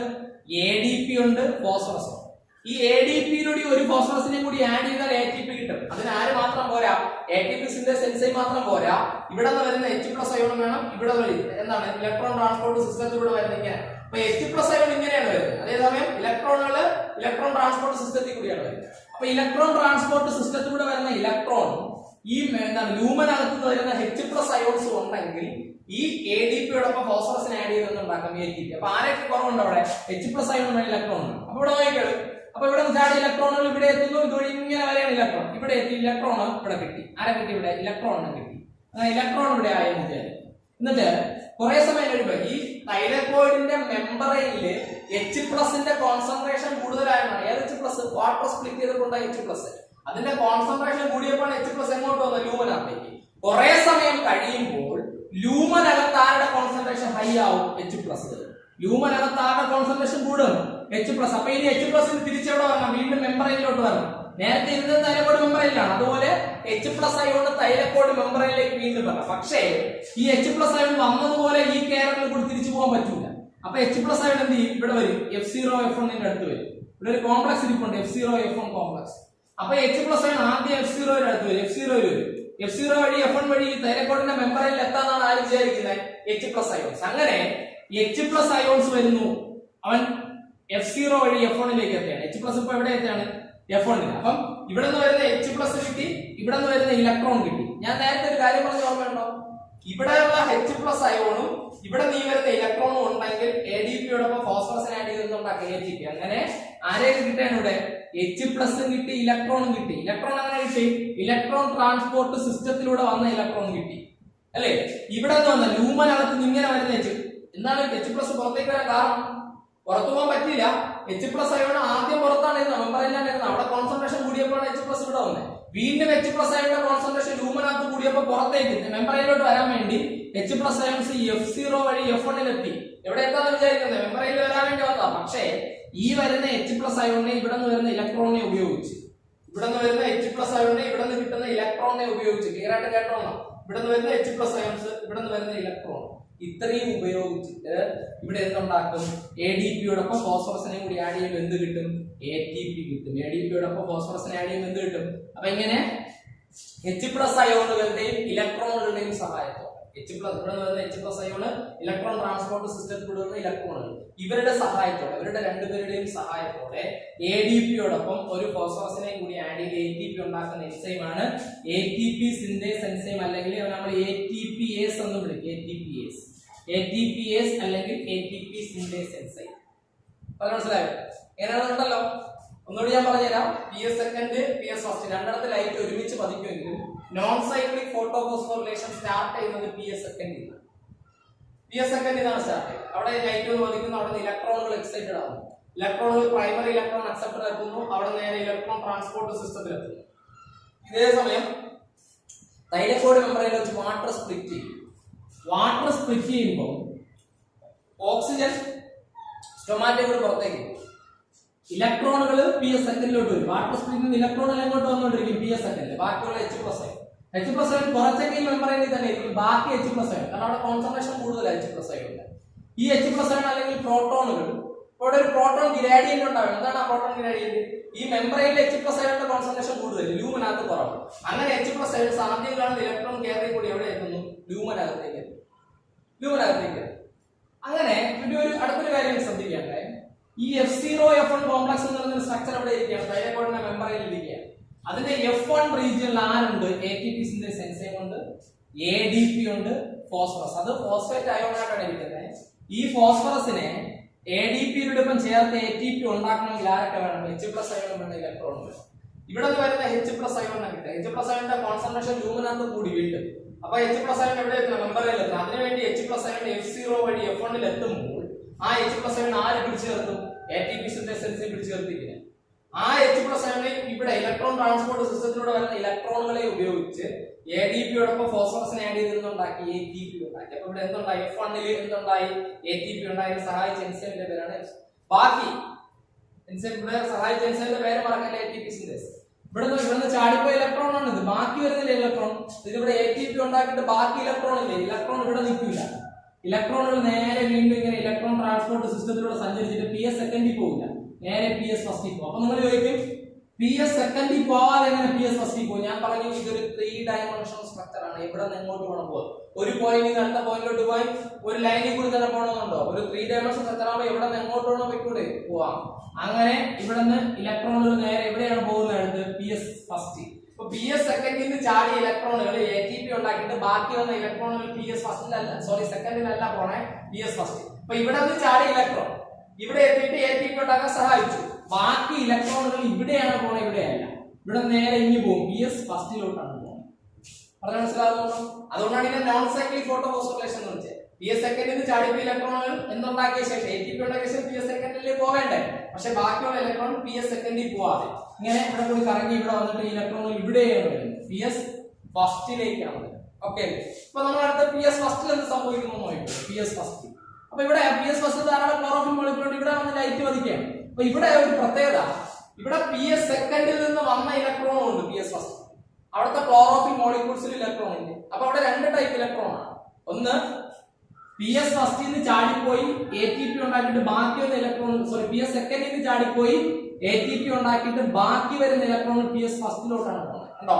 ADP ഉണ്ട്, ഫോസ്ഫറസ് ഉണ്ട്. ഈ ADP-യിലൂടെ ഒരു ഫോസ്ഫറസിനെ കൂടി ആഡ് ചെയ്താൽ ATP കിട്ടും. അതിന് ആര് മാത്രം പോരാ? ATP സിന്തേസ് എൻസൈം മാത്രം പോരാ. ഇവിടെ നിന്ന് വരുന്ന H+ അയോൺ വേണം. ഇവിടെ എന്താണ്? ഇലക്ട്രോൺ ട്രാൻസ്പോർട്ട് സിസ്റ്റത്തിലൂടെ വരുന്ന ഇങ്ങനെ. അപ്പൊ H+ അയോൺ ഇങ്ങനെയാണ് വരുന്നത്. അതേസമയം ഇലക്ട്രോണുകൾ ഇലക്ട്രോൺ ട്രാൻസ്പോർട്ട് സിസ്റ്റത്തിൽ കൂടിയാണ് വരുന്നത്. അപ്പൊ ഇലക്ട്രോൺ ട്രാൻസ്പോർട്ട് സിസ്റ്റത്തിലൂടെ വരുന്ന ഇലക്ട്രോൺ ഈ എന്താണ് ലൂമനകത്ത് വരുന്ന H+ അയോൺസ് ഉണ്ടെങ്കിൽ ഈ ADP-യോടൊപ്പം ഫോസ്ഫറസിനെ ആഡ് ചെയ്തുണ്ടാക്കാം ATP. അപ്പൊ ആരൊക്കെ കുറവുണ്ട്? അവിടെ H+ അയോൺ ഇലക്ട്രോൺ ഉണ്ട്. അപ്പൊ ഇവിടെ നോക്കിക്കോളൂ. അപ്പൊ ഇവിടെ ചാടി ഇലക്ട്രോണുകൾ ഇവിടെ എത്തുന്നു. ഇതുവഴി ഇങ്ങനെ വരെയാണ് ഇലക്ട്രോൺ. ഇവിടെ എത്തി ഇലക്ട്രോൺ ഇവിടെ കിട്ടി. ആരെ കിട്ടി? ഇവിടെ ഇലക്ട്രോണിനെ കിട്ടി. അങ്ങനെ ഇലക്ട്രോൺ ഇവിടെ ആയെന്ന് വിചാരിക്കും. എന്നിട്ട് കുറെ സമയം കഴിയുമ്പോൾ ഈ തൈലക്കോയിഡിന്റെ മെംബ്രെയിനില് H+ന്റെ കോൺസെൻട്രേഷൻ കൂടുതലായാണ്. ഏത് H+? വാട്ടർ സ്പ്ലിറ്റ് ചെയ്തിട്ടുള്ള H+. അതിന്റെ കോൺസെൻട്രേഷൻ കൂടിയപ്പോൾ H+ എങ്ങോട്ട് വന്നു? ലൂമനകത്തേക്ക്. കുറെ സമയം കഴിയുമ്പോൾ ലൂമനകത്ത് ആരുടെ കോൺസെൻട്രേഷൻ ഹൈ ആവും? H+. ലൂമനകത്ത് ആരുടെ കോൺസെൻട്രേഷൻ കൂടും? H+. അപ്പൊ ഇനി H+ തിരിച്ചെവിടെ വരണം? വീണ്ടും മെംബ്രെയിനിലോട്ട് വരണം. നേരത്തെ ഇരുന്നത് തൈലക്കോയിഡ് മെംബ്രെയിനിലാണ്. അതുപോലെ H+ അയോൺ തൈലക്കോയിഡ് മെംബ്രെയിനിലേക്ക് വീണ്ടും വരണം. പക്ഷേ ഈ H+ അയോൺ വന്നതുപോലെ ഈ കേരളത്തിൽ കൂടി തിരിച്ചു പോകാൻ പറ്റൂല. അപ്പൊ H+ അയോൺ എന്ത് ചെയ്യും? ഇവിടെ വരും. F0F1 അടുത്ത് വരും. ഇവിടെ ഒരു കോംപ്ലക്സ് ഇരിപ്പുണ്ട്, F0F1 കോംപ്ലക്സ്. അപ്പൊ H+ അയോൺ ആദ്യം F0 അടുത്ത് വരും. F0 വരും. F0 വഴി F1 വഴി തൈലക്കോടിന്റെ മെമ്പറൈനിൽ എത്താന്നാണ് ആര് വിചാരിക്കുന്നത്? H+ ions. അങ്ങനെ H+ അയോൺസ് വരുന്നു, അവൻ F0 വഴി F1ലേക്ക് എത്തുകയാണ്. H+ ഇപ്പൊ എവിടെ എത്തുകയാണ്? F1. അപ്പം ഇവിടെ നിന്ന് വരുന്ന H+ കിട്ടി, ഇവിടെ നിന്ന് വരുന്ന ഇലക്ട്രോൺ കിട്ടി. ഞാൻ നേരത്തെ ഒരു കാര്യം പറഞ്ഞ ഓർമ്മയുണ്ടോ? ഇവിടെയുള്ള H+ അയോണും ഇവിടെ നീ വരുന്ന ഇലക്ട്രോണും ഉണ്ടെങ്കിൽ ADP-യോടൊപ്പം ഫോസ്ഫറസിനെ ആഡ് ചെയ്തുണ്ടാക്കുക ATP. അങ്ങനെ ആരെയൊക്കെ കിട്ടിയാണ് ഇവിടെ? H+ കിട്ടി, ഇലക്ട്രോണും കിട്ടി. ഇലക്ട്രോൺ അങ്ങനെ കിട്ടി, ഇലക്ട്രോൺ ട്രാൻസ്പോർട്ട് സിസ്റ്റത്തിലൂടെ വന്ന ഇലക്ട്രോൺ കിട്ടി അല്ലേ? ഇവിടെ നിന്ന് വന്ന ലൂമനകത്ത് ഇങ്ങനെ വരുന്ന എന്താണ് H+ പുറത്തേക്ക് വരാൻ കാരണം? പുറത്തു പോകാൻ പറ്റില്ല. H+ അയോൺ ആദ്യം പുറത്താണ് ഇരുന്നത്, മെമ്പറൈനിലാണ് ഇരുന്നത്. അവിടെ കോൺസെൻട്രേഷൻ കൂടിയപ്പോഴാണ് H+ ഇവിടെ വന്നത്. വീണ്ടും H+ അയോണിന്റെ കോൺസെൻട്രേഷൻ ലൂമനകത്ത് കൂടിയപ്പോൾ പുറത്തേക്ക് മെമ്പറൈനിലോട്ട് വരാൻ വേണ്ടി H+ അയോൺസ് F0 വഴി F1 എത്തി. എവിടെ എത്താന്ന് വിചാരിക്കുന്നത്? മെമ്പറൈനിൽ വരാൻ വേണ്ടി വന്നതാ. പക്ഷേ ഈ വരുന്ന H+ അയോണിനെ ഇവിടെ നിന്ന് വരുന്ന ഇലക്ട്രോണിനെ ഉപയോഗിച്ച്, ഇവിടെ നിന്ന് വരുന്ന H+ അയോണിനെ ഇവിടെ നിന്ന് കിട്ടുന്ന ഇലക്ട്രോണിനെ ഉപയോഗിച്ച്, ക്ലിയർ ആയിട്ട് കേട്ടോളാം. ഇവിടെ നിന്ന് വരുന്ന H+ അയോൺസ്, ഇവിടെ നിന്ന് വരുന്ന ഇലക്ട്രോൺ, ഇത്രയും ഉപയോഗിച്ചിട്ട് ഇവിടെ എന്തുണ്ടാക്കും? ADP-യോടൊപ്പം ഫോസ്ഫറസിനെ കൂടി ആഡ് ചെയ്യുമ്പോൾ എന്ത് കിട്ടും? ATP കിട്ടും. ADP-യോടൊപ്പം ഫോസ്ഫറസിനെ ആഡ് ചെയ്യുമ്പോൾ എന്ത് കിട്ടും? അപ്പൊ ഇങ്ങനെ H+ അയോണുകളുടെയും ഇലക്ട്രോണുകളുടെയും സഹായത്തോടെ ഇവിടെ നിന്ന് വരുന്ന H+ അയോണ് ഇലക്ട്രോൺ ട്രാൻസ്പോർട്ട് സിസ്റ്റത്തിലൂടെ വരുന്ന ഇലക്ട്രോണുകൾ, ഇവരുടെ സഹായത്തോടെ, ഇവരുടെ രണ്ടുപേരുടെയും സഹായത്തോടെ ADP-യോടൊപ്പം ഒരു ഫോസ്ഫറസിനെ കൂടി ആഡ് ചെയ്ത് ATP ഉണ്ടാക്കുന്ന എൻസൈമാണ് ATP സിന്തേസ് എൻസൈം, അല്ലെങ്കിൽ നമ്മൾ ATPase എന്ന് വിളിക്കും. ATPase അല്ലെങ്കിൽ ATP സിന്തേസ് എൻസൈം. മനസ്സിലായോ? എങ്ങനെയാണെന്നുണ്ടല്ലോ ഒന്നുകൂടി ഞാൻ പറഞ്ഞുതരാം. PS സെക്കൻഡ്, PS ഫസ്റ്റ് രണ്ടിടത്ത് ലൈറ്റ് ഒരുമിച്ച് പതിക്കുമെങ്കിലും നോൺ സൈക്ലിക് ഫോട്ടോഫോസ്ഫോറിലേഷൻ സ്റ്റാർട്ട് ചെയ്യുന്നത് PS സെക്കൻഡിൽ. PS സെക്കൻഡിലാണ് സ്റ്റാർട്ട് ചെയ്യുന്നത്. അവിടെ ലൈറ്റ് ഒന്ന് പതിക്കുന്നു, അവിടെ ഇലക്ട്രോണുകൾ എക്സൈറ്റഡ് ആകുന്നു. ഇലക്ട്രോണുകൾ പ്രൈമറി ഇലക്ട്രോൺ അക്സെപ്റ്റർ എത്തുന്നു, അവിടെ നേരെ ഇലക്ട്രോൺ ട്രാൻസ്പോർട്ട് സിസ്റ്റത്തിൽ എത്തുന്നു. ഇതേ സമയം തൈലക്കോഡ് മെമ്പറൈനിൽ വെച്ച് വാട്ടർ സ്പ്ലിറ്റ് ചെയ്യും. വാട്ടർ സ്പ്ലിറ്റ് ചെയ്യുമ്പോൾ ഓക്സിജൻ സ്റ്റൊമാറ്റോട് പുറത്തേക്ക്, ഇലക്ട്രോണുകൾ PS സെക്കൻഡിലോട്ട് വരും. വാട്ടർ സ്പ്ലിറ്റിൽ ഇലക്ട്രോണുകൾ എങ്ങോട്ട് വന്നുകൊണ്ടിരിക്കും? PS സെക്കൻഡിൽ. ബാക്കിയുള്ള H+ അയോൺ കുറച്ചെങ്കിലും മെമ്പറൈനിൽ തന്നെ ആയിരിക്കും. ബാക്കി H+ അയോൺ, കാരണം അവിടെ കോൺസെൻട്രേഷൻ കൂടുതലാണ് H+ അയോണിൽ. ഈ H+ അയോൺ അല്ലെങ്കിൽ പ്രോട്ടോണുകൾ, ഇവിടെ ഒരു പ്രോട്ടോൺ ഗ്രാഡിയന്റ് ഉണ്ടാവും. എന്താണ് ആ പ്രോട്ടോൺ ഗ്രാഡിയന്റ്? ഈ മെമ്പറൈനിൽ H+ അയോണിന്റെ കോൺസെൻട്രേഷൻ കൂടുതൽ, ലൂമനകത്ത് കുറവ്. അങ്ങനെ H+ അയോൺസ് ആദ്യം കാണുന്ന ഇലക്ട്രോൺ കയറി കൂടി എവിടെ എത്തുന്നു? ലൂമനകത്തേക്ക്. അങ്ങനെ പിന്നെ ഒരു അടുത്തൊരു കാര്യം ശ്രദ്ധിക്കേണ്ടേ, ഈ F0 F1 കോംപ്ലക്സ് എന്ന് പറയുന്ന സ്ട്രക്ചർ എവിടെ ഇരിക്കുകയാണ്? തൈലക്കോഡിന്റെ മെമ്പറൈനിൽ ഇരിക്കുകയാണ്. അതിന്റെ F1 റീജിയനിൽ ആരുണ്ട്? ATP സിന്തേസ് എൻസൈം ഉണ്ട്, ADP ഉണ്ട്, ഫോസ്ഫറസ്. അത് ഫോസ്ഫേറ്റ് അയോണായിട്ടാണ് ഇരിക്കുന്നത്. ഈ ഫോസ്ഫറസിനെ ADP-യോടൊപ്പം ചേർത്ത് ATP ഉണ്ടാക്കണമെങ്കിൽ ആരൊക്കെ വേണം? H+ അയോൺ വേണം, ഇലക്ട്രോൺ വേണം. ഇവിടെ നിന്ന് വരുന്ന H+ അയോണിനെ കിട്ടുക. H+ അയോണിന്റെ കോൺസെൻട്രേഷൻ ലൂമിനകത്ത് കൂടി വീണ്ടും. അപ്പൊ H+ അയോൺ എവിടെ എത്തണം? മെമ്പറൈനിൽ എത്തണം. അതിനുവേണ്ടി H+ അയോൺ F0 വഴി F1 എത്തുമ്പോൾ ആ H+ അയോൺ ആര് പിടിച്ചു ചേർത്തും? ATP സിന്തേസ് എൻസൈം പിടിച്ചു ചേർത്തിരിക്കുന്നത്. ആ H+ അയോണിൽ ഇവിടെ ഇലക്ട്രോൺ ട്രാൻസ്പോർട്ട് സിസ്റ്റത്തിലൂടെ വരുന്ന ഇലക്ട്രോണുകളെ ഉപയോഗിച്ച് ADP-യോടൊപ്പം ഫോസ്ഫറസിനെ ആഡ് ചെയ്തുണ്ടാക്കി ATP ഉണ്ടാക്കി. അപ്പൊ ഇവിടെ എന്തുണ്ടായി? F1 എന്തുണ്ടായി? ATP ഉണ്ടായി. സഹായിച്ച എൻസൈമിന്റെ പേരാണ്. ബാക്കി എൻസൈം ഇവിടെ സഹായിച്ച എൻസൈമിന്റെ പേര് പറഞ്ഞാൽ ATP സിന്തേസ്. ഇവിടുന്ന് ചാടിപ്പോയ ഇലക്ട്രോൺ ആണ് ഇത്. ബാക്കി വരുന്നില്ല ഇലക്ട്രോൺ. ഇതിവിടെ ATP ഉണ്ടാക്കിയിട്ട് ബാക്കി ഇലക്ട്രോൺ ഇല്ലേ? ഇലക്ട്രോൺ ഇവിടെ നിൽക്കില്ല. ഇലക്ട്രോണുകൾ നേരെ വീണ്ടും ഇങ്ങനെ ഇലക്ട്രോൺ ട്രാൻസ്പോർട്ട് സിസ്റ്റത്തിലൂടെ സഞ്ചരിച്ചിട്ട് PS സെക്കൻഡിൽ പോകില്ല, നേരെ PS ഫസ്റ്റിൽ പോകും. അപ്പൊ നിങ്ങൾ ചോദിക്കും, PS സെക്കൻഡിൽ പോവാതെ എങ്ങനെ PS ഫസ്റ്റിൽ പോകും? ഞാൻ പറഞ്ഞു, ഇതൊരു 3 ഡയമെൻഷണൽ സ്ട്രക്ചർ ആണ്. ഇവിടെ നിന്ന് എങ്ങോട്ട് പോകണം? പോകും. ഒരു പോയിന്റ് അടുത്ത പോയിന്റിലോട്ട് പോയി ഒരു ലൈനിൽ കൂടി തന്നെ പോകണമെന്നുണ്ടോ? ഒരു 3 ഡയമെൻഷണൽ സ്ട്രക്ചർ ആകുമ്പോൾ ഇവിടെ നിന്ന് എങ്ങോട്ട് വേണം പോയിക്കൂടെ? പോവാം. അങ്ങനെ ഇവിടെ നിന്ന് ഇലക്ട്രോണുകൾ നേരെ എവിടെയാണ് പോകുന്നത്? PS first. ഇപ്പൊ PS സെക്കൻഡിൽ നിന്ന് ചാടിയ ഇലക്ട്രോണുകൾ ATP ഉണ്ടാക്കിയിട്ട് ബാക്കി വന്ന ഇലക്ട്രോണുകൾ PS ഫസ്റ്റിലല്ല, സോറി സെക്കൻഡിലല്ല പോണേ, PS ഫസ്റ്റ്. അപ്പൊ ഇവിടെ നിന്ന് ചാടിയ ഇലക്ട്രോൺ ഇവിടെ എത്തിയിട്ട് ATP ഉണ്ടാക്കാൻ സഹായിച്ചു. ബാക്കി ഇലക്ട്രോണുകൾ ഇവിടെയാണ് പോണേ, ഇവിടെയല്ല. ഇവിടെ നേരെ ഇനി പോകും, PS ഫസ്റ്റിലോട്ടാണ് പോകുന്നത്. പറഞ്ഞ മനസ്സിലാകുന്നുണ്ടോ? അതുകൊണ്ടാണ് ഇതിനെ നോൺ സൈക്ലിക് ഫോട്ടോഫോസ്ഫോറിലേഷൻ എന്ന് വിളിച്ചത്. PS സെക്കൻഡിൽ നിന്ന് ചാടിയ ഇലക്ട്രോണുകൾ എന്തുണ്ടാക്കിയ ശേഷം ATP ഉണ്ടാക്കിയ ശേഷം PS സെക്കൻഡിൽ പോവേണ്ടേ, പക്ഷെ ബാക്കിയുള്ള ഇലക്ട്രോൺ PS സെക്കൻഡിൽ പോവാതെ ഇങ്ങനെ ഇവിടെ കൂടി കറങ്ങി ഇവിടെ വന്നിട്ട് ഇലക്ട്രോണുകൾ ഇവിടെയാണ് വരുന്നത്, PS ഫസ്റ്റിലേക്കാണ് വരുന്നത്. ഓക്കെ, ഇപ്പൊ നമ്മൾ അടുത്ത PS ഫസ്റ്റിൽ എന്ത് സംഭവിക്കുന്നു നോക്കിക്കോ. PS ഫസ്റ്റ്, അപ്പൊ ഇവിടെ PS ഫസ്റ്റ് ധാരാളം ക്ലോറോഫിൽ മോളിക്യൂൾ ഇവിടെ വന്ന് ലൈറ്റ് പതിക്കുകയാണ്. അപ്പൊ ഇവിടെ ഒരു പ്രത്യേകത, ഇവിടെ PS സെക്കൻഡിൽ നിന്ന് വന്ന ഇലക്ട്രോൺ ഉണ്ട് PS ഫസ്റ്റ്. അവിടുത്തെ ക്ലോറോഫിൽ മോളിക്യൂൾസിൽ ഇലക്ട്രോൺ ഉണ്ട്. അപ്പൊ അവിടെ 2 ടൈപ്പ് ഇലക്ട്രോൺ ആണ്. ഒന്ന് PS ഫസ്റ്റിൽ നിന്ന് ചാടിപ്പോയി ATP ഉണ്ടാക്കിയിട്ട് ബാക്കി വരുന്ന ഇലക്ട്രോൺ PS സെക്കൻഡിൽ നിന്ന് ചാടിപ്പോയി ATP ഉണ്ടാക്കിയിട്ട് ബാക്കി വരുന്ന ഇലക്ട്രോൺ PS ഫസ്റ്റിലോട്ടാണ് പോകുന്നത്. കണ്ടോ,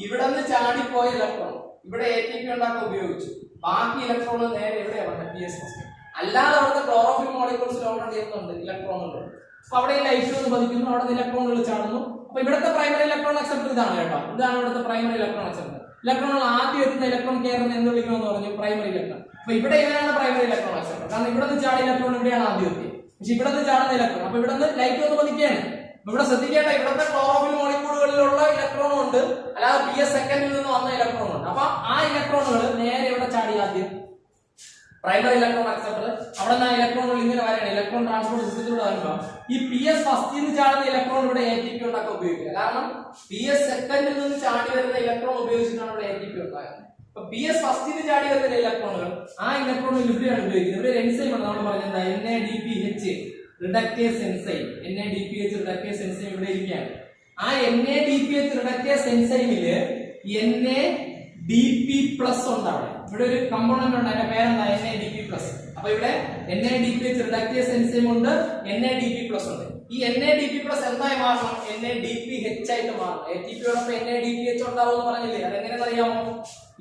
ഇവിടെ നിന്ന് ചാടിപ്പോയ ഇലക്ട്രോൺ ഇവിടെ ATP ഉണ്ടാക്കാൻ ഉപയോഗിച്ചു, ബാക്കി ഇലക്ട്രോൺ നേരെ എവിടെയാണ് വന്നത്? PS first. അല്ലാതെ അവിടുത്തെ ക്ലോറോഫിൽ മോളിക്യൂൾസിൽ ഓൾറെഡി ചെയ്യുന്നുണ്ട് ഇലക്ട്രോണുകൾ. അപ്പൊ അവിടെ ലൈറ്റ് ഒന്ന് പതിക്കുന്നു, അവിടെ ഇലക്ട്രോണുകൾ ചാടുന്നു. അപ്പൊ ഇവിടുത്തെ പ്രൈമറി ഇലക്ട്രോൺ അക്സെപ്റ്റർ ഇതാണ് കേട്ടോ, ഇതാണ് ഇവിടുത്തെ പ്രൈമറി ഇലക്ട്രോൺ അക്സെപ്റ്റർ. ഇലക്ട്രോണുകൾ ആദ്യം എത്തുന്ന ഇലക്ട്രോൺ കെയറിനെ എന്ത് വിളിക്കണമെന്ന് പറഞ്ഞു? Primary electron. അപ്പൊ ഇവിടെ ഇവനാണ് പ്രൈമറി ഇലക്ട്രോൺ അക്സെപ്റ്റർ, കാരണം ഇവിടെ നിന്ന് ചാടിയ ഇലക്ട്രോൺ ഇവിടെയാണ് ആദ്യം എത്തിയത്. പക്ഷെ ഇവിടെ നിന്ന് ചാടുന്ന ഇലക്ട്രോൺ, അപ്പൊ ഇവിടെ നിന്ന് ലൈറ്റ് ഒന്ന് പതിക്കുകയാണ്. ഇവിടെ ശ്രദ്ധിക്കേണ്ട, ഇവിടുത്തെ ക്ലോറോഫിൽ മോളിക്യൂളുകളിലുള്ള ഇലക്ട്രോണും ഉണ്ട്, അല്ലാതെ PS സെക്കൻഡിൽ നിന്ന് വന്ന ഇലക്ട്രോണും ഉണ്ട്. അപ്പൊ ആ ഇലക്ട്രോണുകൾ നേരെ ഇവിടെ ചാടി ആദ്യം പ്രൈമറി ഇലക്ട്രോൺ അക്സെപ്റ്റർ. അവിടെ നിന്ന് ഇലക്ട്രോണുകൾ ഇങ്ങനെ വരെയാണ് ഇലക്ട്രോൺ ട്രാൻസ്പോർട്ട് സിസ്റ്റത്തിലൂടെ വരുമ്പോൾ ഈ PS ഫസ്റ്റിൽ നിന്ന് ചാടുന്ന ഇലക്ട്രോൺ ഇവിടെ ATP ഉണ്ടാക്കാൻ ഉപയോഗിക്കുക. കാരണം PS സെക്കൻഡിൽ നിന്ന് ചാടി വരുന്ന ഇലക്ട്രോൺ ഉപയോഗിച്ചിട്ടാണ് ഇവിടെ ATP ഉണ്ടാകുന്നത്. അപ്പൊ PS ഫസ്റ്റിൽ നിന്ന് ചാടി വരുന്ന ഇലക്ട്രോണുകൾ ആ ഇലക്ട്രോണുകൾ ഇവിടെയാണ് ഉപയോഗിക്കുന്നത്. ഇവിടെ ഒരു എൻസൈം ആണ് നമ്മൾ പറഞ്ഞത്, NADPH reductase enzyme. NADPH reductase enzyme ഇവിടെ ഇരിക്കുകയാണ്. ആ NADPH റിഡക്ടേസ് എൻസൈമില് NADP+ ഉണ്ട്. ഇവിടെ ഒരു കമ്പോണന്റ് ഉണ്ട്, അതിന്റെ പേരെന്താ? NADP+. അപ്പൊ ഇവിടെ NADPH റിഡക്ടേസ് എൻസൈം ഉണ്ട്, NADP+ ഉണ്ട്. ഈ NADP+ എന്തായി മാറണം? NADPH ആയിട്ട് മാറണം. ATPയോടൊപ്പം NADPH ഉണ്ടാവും എന്ന് പറഞ്ഞില്ലേ? അതെങ്ങനെയാണെന്ന് അറിയാമോ?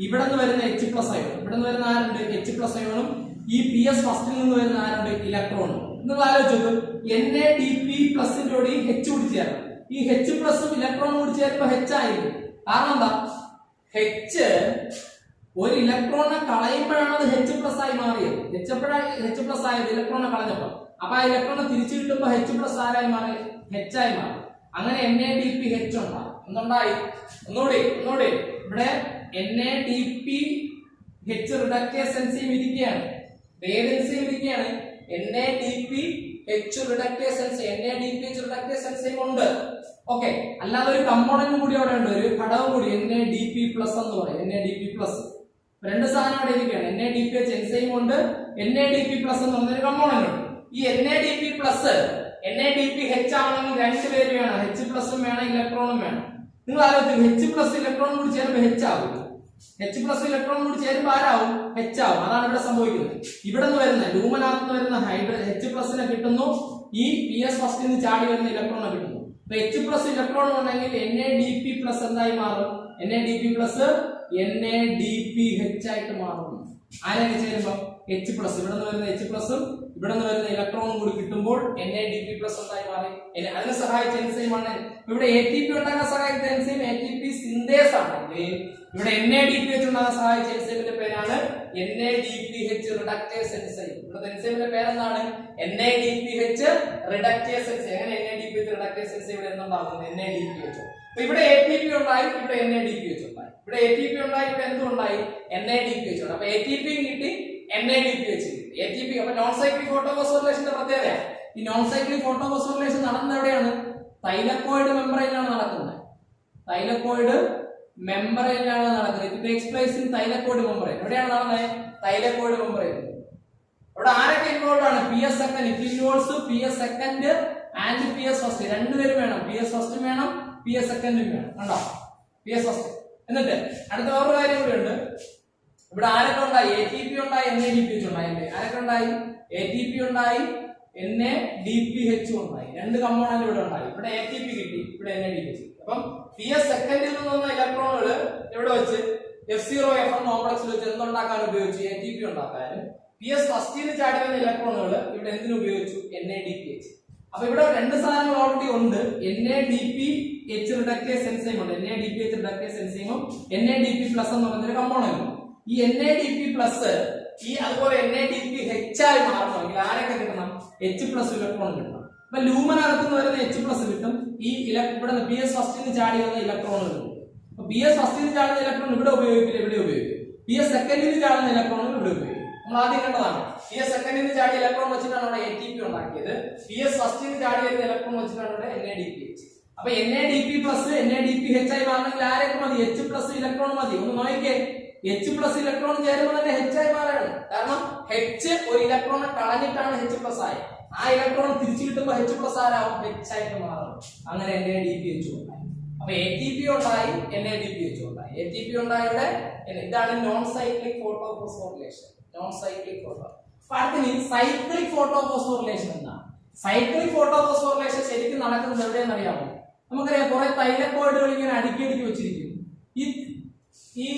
ഇവിടെ നിന്ന് വരുന്ന H+ അയോൺ, ഇവിടെ നിന്ന് വരുന്ന ആരുണ്ട്? H+ അയോണും ഈ PS ഫസ്റ്റിൽ നിന്ന് വരുന്ന ആരുണ്ട്? ഇലക്ട്രോണും. നിങ്ങൾ ആലോചിച്ചു, NADP+ കൂടി H കൂടി ചേരണം. ഈ H+ ഇലക്ട്രോണും കൂടി ചേരുമ്പോ H ആയിരിക്കും. കാരണം എന്താ? H ഒരു ഇലക്ട്രോണിനെ കളയുമ്പോഴാണ് അത് H+ ആയി മാറിയത്. H+ ആയത് ഇലക്ട്രോണിനെ കളഞ്ഞപ്പോ. അപ്പൊ ആ ഇലക്ട്രോണിനെ തിരിച്ചു കിട്ടുമ്പോ H+ ആരായി മാറി? H ആയി മാറി. അങ്ങനെ NADPH ഉണ്ടായി. എന്തുണ്ടായി? ഒന്നുകൂടി ഇവിടെ NADPH റിഡക്ടേസ് എൻസൈം ഇരിക്കുകയാണ്, എൻസൈം ഇരിക്കുകയാണ്. NADPH reductase enzyme, NADPH reductase enzyme ഉണ്ട്. ഓക്കെ, അല്ലാതെ ഒരു കമ്പോണന്റ് കൂടി അവിടെ ഉണ്ട്, ഒരു ഘടകം കൂടി NADP+ എന്ന് പറയും. NADP+. രണ്ട് സാധനം അവിടെ ഇരിക്കുകയാണ്. NADPH എൻസൈം ഉണ്ട്, NADP+ എന്ന് പറഞ്ഞൊരു കമ്പോണന്റ് ഉണ്ട്. ഈ NADP+, NADPH ആണെങ്കിൽ രണ്ടുപേര് വേണം, H+ വേണം, ഇലക്ട്രോണും വേണം. നിങ്ങൾ ആലോചിക്കും, H+ ഇലക്ട്രോൺ കൂടി ചേരുമ്പോൾ H ആവും. H+ ഇലക്ട്രോൺ കൂടി ചേരുമ്പോൾ ആരാവും? H ആവും. അതാണ് ഇവിടെ സംഭവിക്കുന്നത്. ഇവിടെ നിന്ന് വരുന്ന ലൂമനകത്ത് നിന്ന് വരുന്ന H+നെ കിട്ടുന്നു, ഈ PS ഫസ്റ്റിൽ നിന്ന് ചാടി വരുന്ന ഇലക്ട്രോണെ കിട്ടുന്നു. അപ്പൊ H+ ഇലക്ട്രോൺ ഉണ്ടെങ്കിൽ NADP+ എന്തായി മാറും? NADP+ NADPH ആയിട്ട് മാറുന്നു. ആരെയൊക്കെ ചേരുമ്പോൾ H+, ഇവിടെ നിന്ന് വരുന്ന H+ഉം ഇവിടെ നിന്ന് വരുന്ന ഇലക്ട്രോണും കൂടി കിട്ടുമ്പോൾ NADP+ എന്തായി മാറി. അതിനെ സഹായിച്ച എൻസൈമാണ് ഇവിടെ ATP ഉണ്ടാക്കാൻ സഹായിച്ച എൻസൈം. ATP സിന്തേസ് ആണെങ്കിൽ ഇവിടെ NADPH ഉണ്ടാക്കാൻ സഹായിച്ച എൻസൈമിന്റെ പേരാണ് NADPH റിഡക്ടേസ് എൻസൈം. ഇവിടെ എൻസൈമിന്റെ പേരെന്താണ്? NADPH reductase enzyme. അങ്ങനെ NADPH റിഡക്ടേസ് എൻസൈം ഇവിടെ എന്തുണ്ടാകുന്നു? NADPH. അപ്പൊ ഇവിടെ ATP ഉണ്ടായി, ഇവിടെ NADPH ഉണ്ടായി. ഇവിടെ ATP ഉണ്ടായി, ഇവിടെ എന്തുണ്ടായി? NADPH ഉണ്ട്. അപ്പൊ ATP കിട്ടി, NADPH കിട്ടി. ATP അപ്പൊ നോൺ സൈക്ലിക് ഫോട്ടോഫോസ്ഫോറിലേഷന്റെ പ്രത്യേകത, ഈ നോൺ സൈക്ലിക് ഫോട്ടോഫോസ്ഫോറിലേഷൻ നടന്നത് എവിടെയാണ്? തൈലക്കോയിഡ് മെംബ്രെയിനിലാണ് നടക്കുന്നത്. തൈലക്കോയിഡ് മെംബ്രെയിനിലാണ് നടക്കുന്നത്. It takes place in thylakoid membrane. എവിടെയാണ് നടന്നത്? Thylakoid membrane. അവിടെ ആരൊക്കെ ഇൻവോൾവ് ആണ്? PS second. It involves PS second and PS first. രണ്ടുപേരും വേണം, PS ഫസ്റ്റും വേണം, PS സെക്കൻഡും വേണം. കണ്ടോ? PS first. എന്നിട്ട് അടുത്ത വേറൊരു കാര്യം കൂടി ഉണ്ട്. ഇവിടെ ആരൊക്കെ ഉണ്ടായി? ATP ഉണ്ടായി, NADPH ഉണ്ടായി. ആരൊക്കെ ഉണ്ടായി? ATP ഉണ്ടായി, NADPH ഉണ്ടായി. രണ്ട് കമ്പോണന്റ് ഇവിടെ ഉണ്ടായി. ഇവിടെ ATP കിട്ടി, ഇവിടെ NADPH. അപ്പം PS സെക്കൻഡിൽ നിന്ന് വന്ന ഇലക്ട്രോണുകൾ ഇവിടെ വെച്ച് F0F1 കോംപ്ലക്സിൽ വെച്ച് എന്തുണ്ടാക്കാൻ ഉപയോഗിച്ചു? ATP ഉണ്ടാക്കാനും. PS ഫസ്റ്റിൽ നിന്ന് ചാടി വന്ന ഇലക്ട്രോണുകൾ ഇവിടെ എന്തിനു ഉപയോഗിച്ചു? NADPH. അപ്പൊ ഇവിടെ രണ്ട് സാധനങ്ങൾ ഓൾറെഡി ഉണ്ട്. NADPH റിഡക്ടേസ് എൻസൈം ഉണ്ട്, NADPH റിഡക്ടേസ് എൻസൈമും NADP+ എന്ന് പറഞ്ഞൊരു കമ്പോണന്റും. ഈ NADP+ ഈ അതുപോലെ NADPH ആയി മാറണമെങ്കിൽ ആരൊക്കെ കിട്ടണം? H+ ഇലക്ട്രോൺ കിട്ടണം. അപ്പൊ ലൂമനകത്ത് നിന്ന് വരുന്ന H+ കിട്ടും, ഈ ഇവിടെ PS ഫസ്റ്റിൽ നിന്ന് ചാടി വന്ന ഇലക്ട്രോണുകൾ കിട്ടും. അപ്പൊ PS ഫസ്റ്റിൽ നിന്ന് ചാടുന്ന ഇലക്ട്രോൺ ഇവിടെ ഉപയോഗിക്കില്ല, ഇവിടെ ഉപയോഗിക്കും. PS സെക്കൻഡിൽ നിന്ന് ചാടുന്ന ഇലക്ട്രോണുകൾ ഇവിടെ ഉപയോഗിക്കും. നമ്മൾ ആദ്യം കണ്ടതാണ്. PS സെക്കൻഡിൽ നിന്ന് ചാടിയ ഇലക്ട്രോൺ വെച്ചിട്ടാണ് അവിടെ ATP ഉണ്ടാക്കിയത്. PS ഫസ്റ്റിൽ നിന്ന് ചാടി വരുന്ന ഇലക്ട്രോൺ വെച്ചിട്ടാണ് ഇവിടെ NADPH. അപ്പൊ NADP+ NADPH ആയി മാറണമെങ്കിൽ ആരൊക്കെ മതി? H+ ഇലക്ട്രോൺ മതി. ഒന്ന് നോക്കിക്കേ, H+ ഇലക്ട്രോൺ ചേരുമ്പോൾ തന്നെ H ആയി മാറാണ്. കാരണം H ഒരു ഇലക്ട്രോണെ കളഞ്ഞിട്ടാണ് H+ ആയത്. ആ ഇലക്ട്രോൺ തിരിച്ചു കിട്ടുമ്പോൾ H+ ആരാവും? H ആയിട്ട് മാറും. അങ്ങനെ NADPH ഉണ്ടായി. അപ്പൊ ATP ഉണ്ടായി, NADPH ഉണ്ടായി. ATP ഉണ്ടായ ഇവിടെ ഇതാണ് non cyclic photophosphorylation. Non cyclic photo. അടുത്ത സൈക്ലിക് ഫോട്ടോഫോസ്ഫോറിലേഷൻ എന്താണ്? സൈക്ലിക് ഫോട്ടോഫോസ്ഫോറിലേഷൻ ശരിക്കും നടക്കുന്നത് എവിടെയെന്ന് അറിയാമോ? നമുക്കറിയാം കുറെ തൈലക്കോയിഡുകൾ ഇങ്ങനെ അടുക്കി വെച്ചിരിക്കുന്നു. ഈ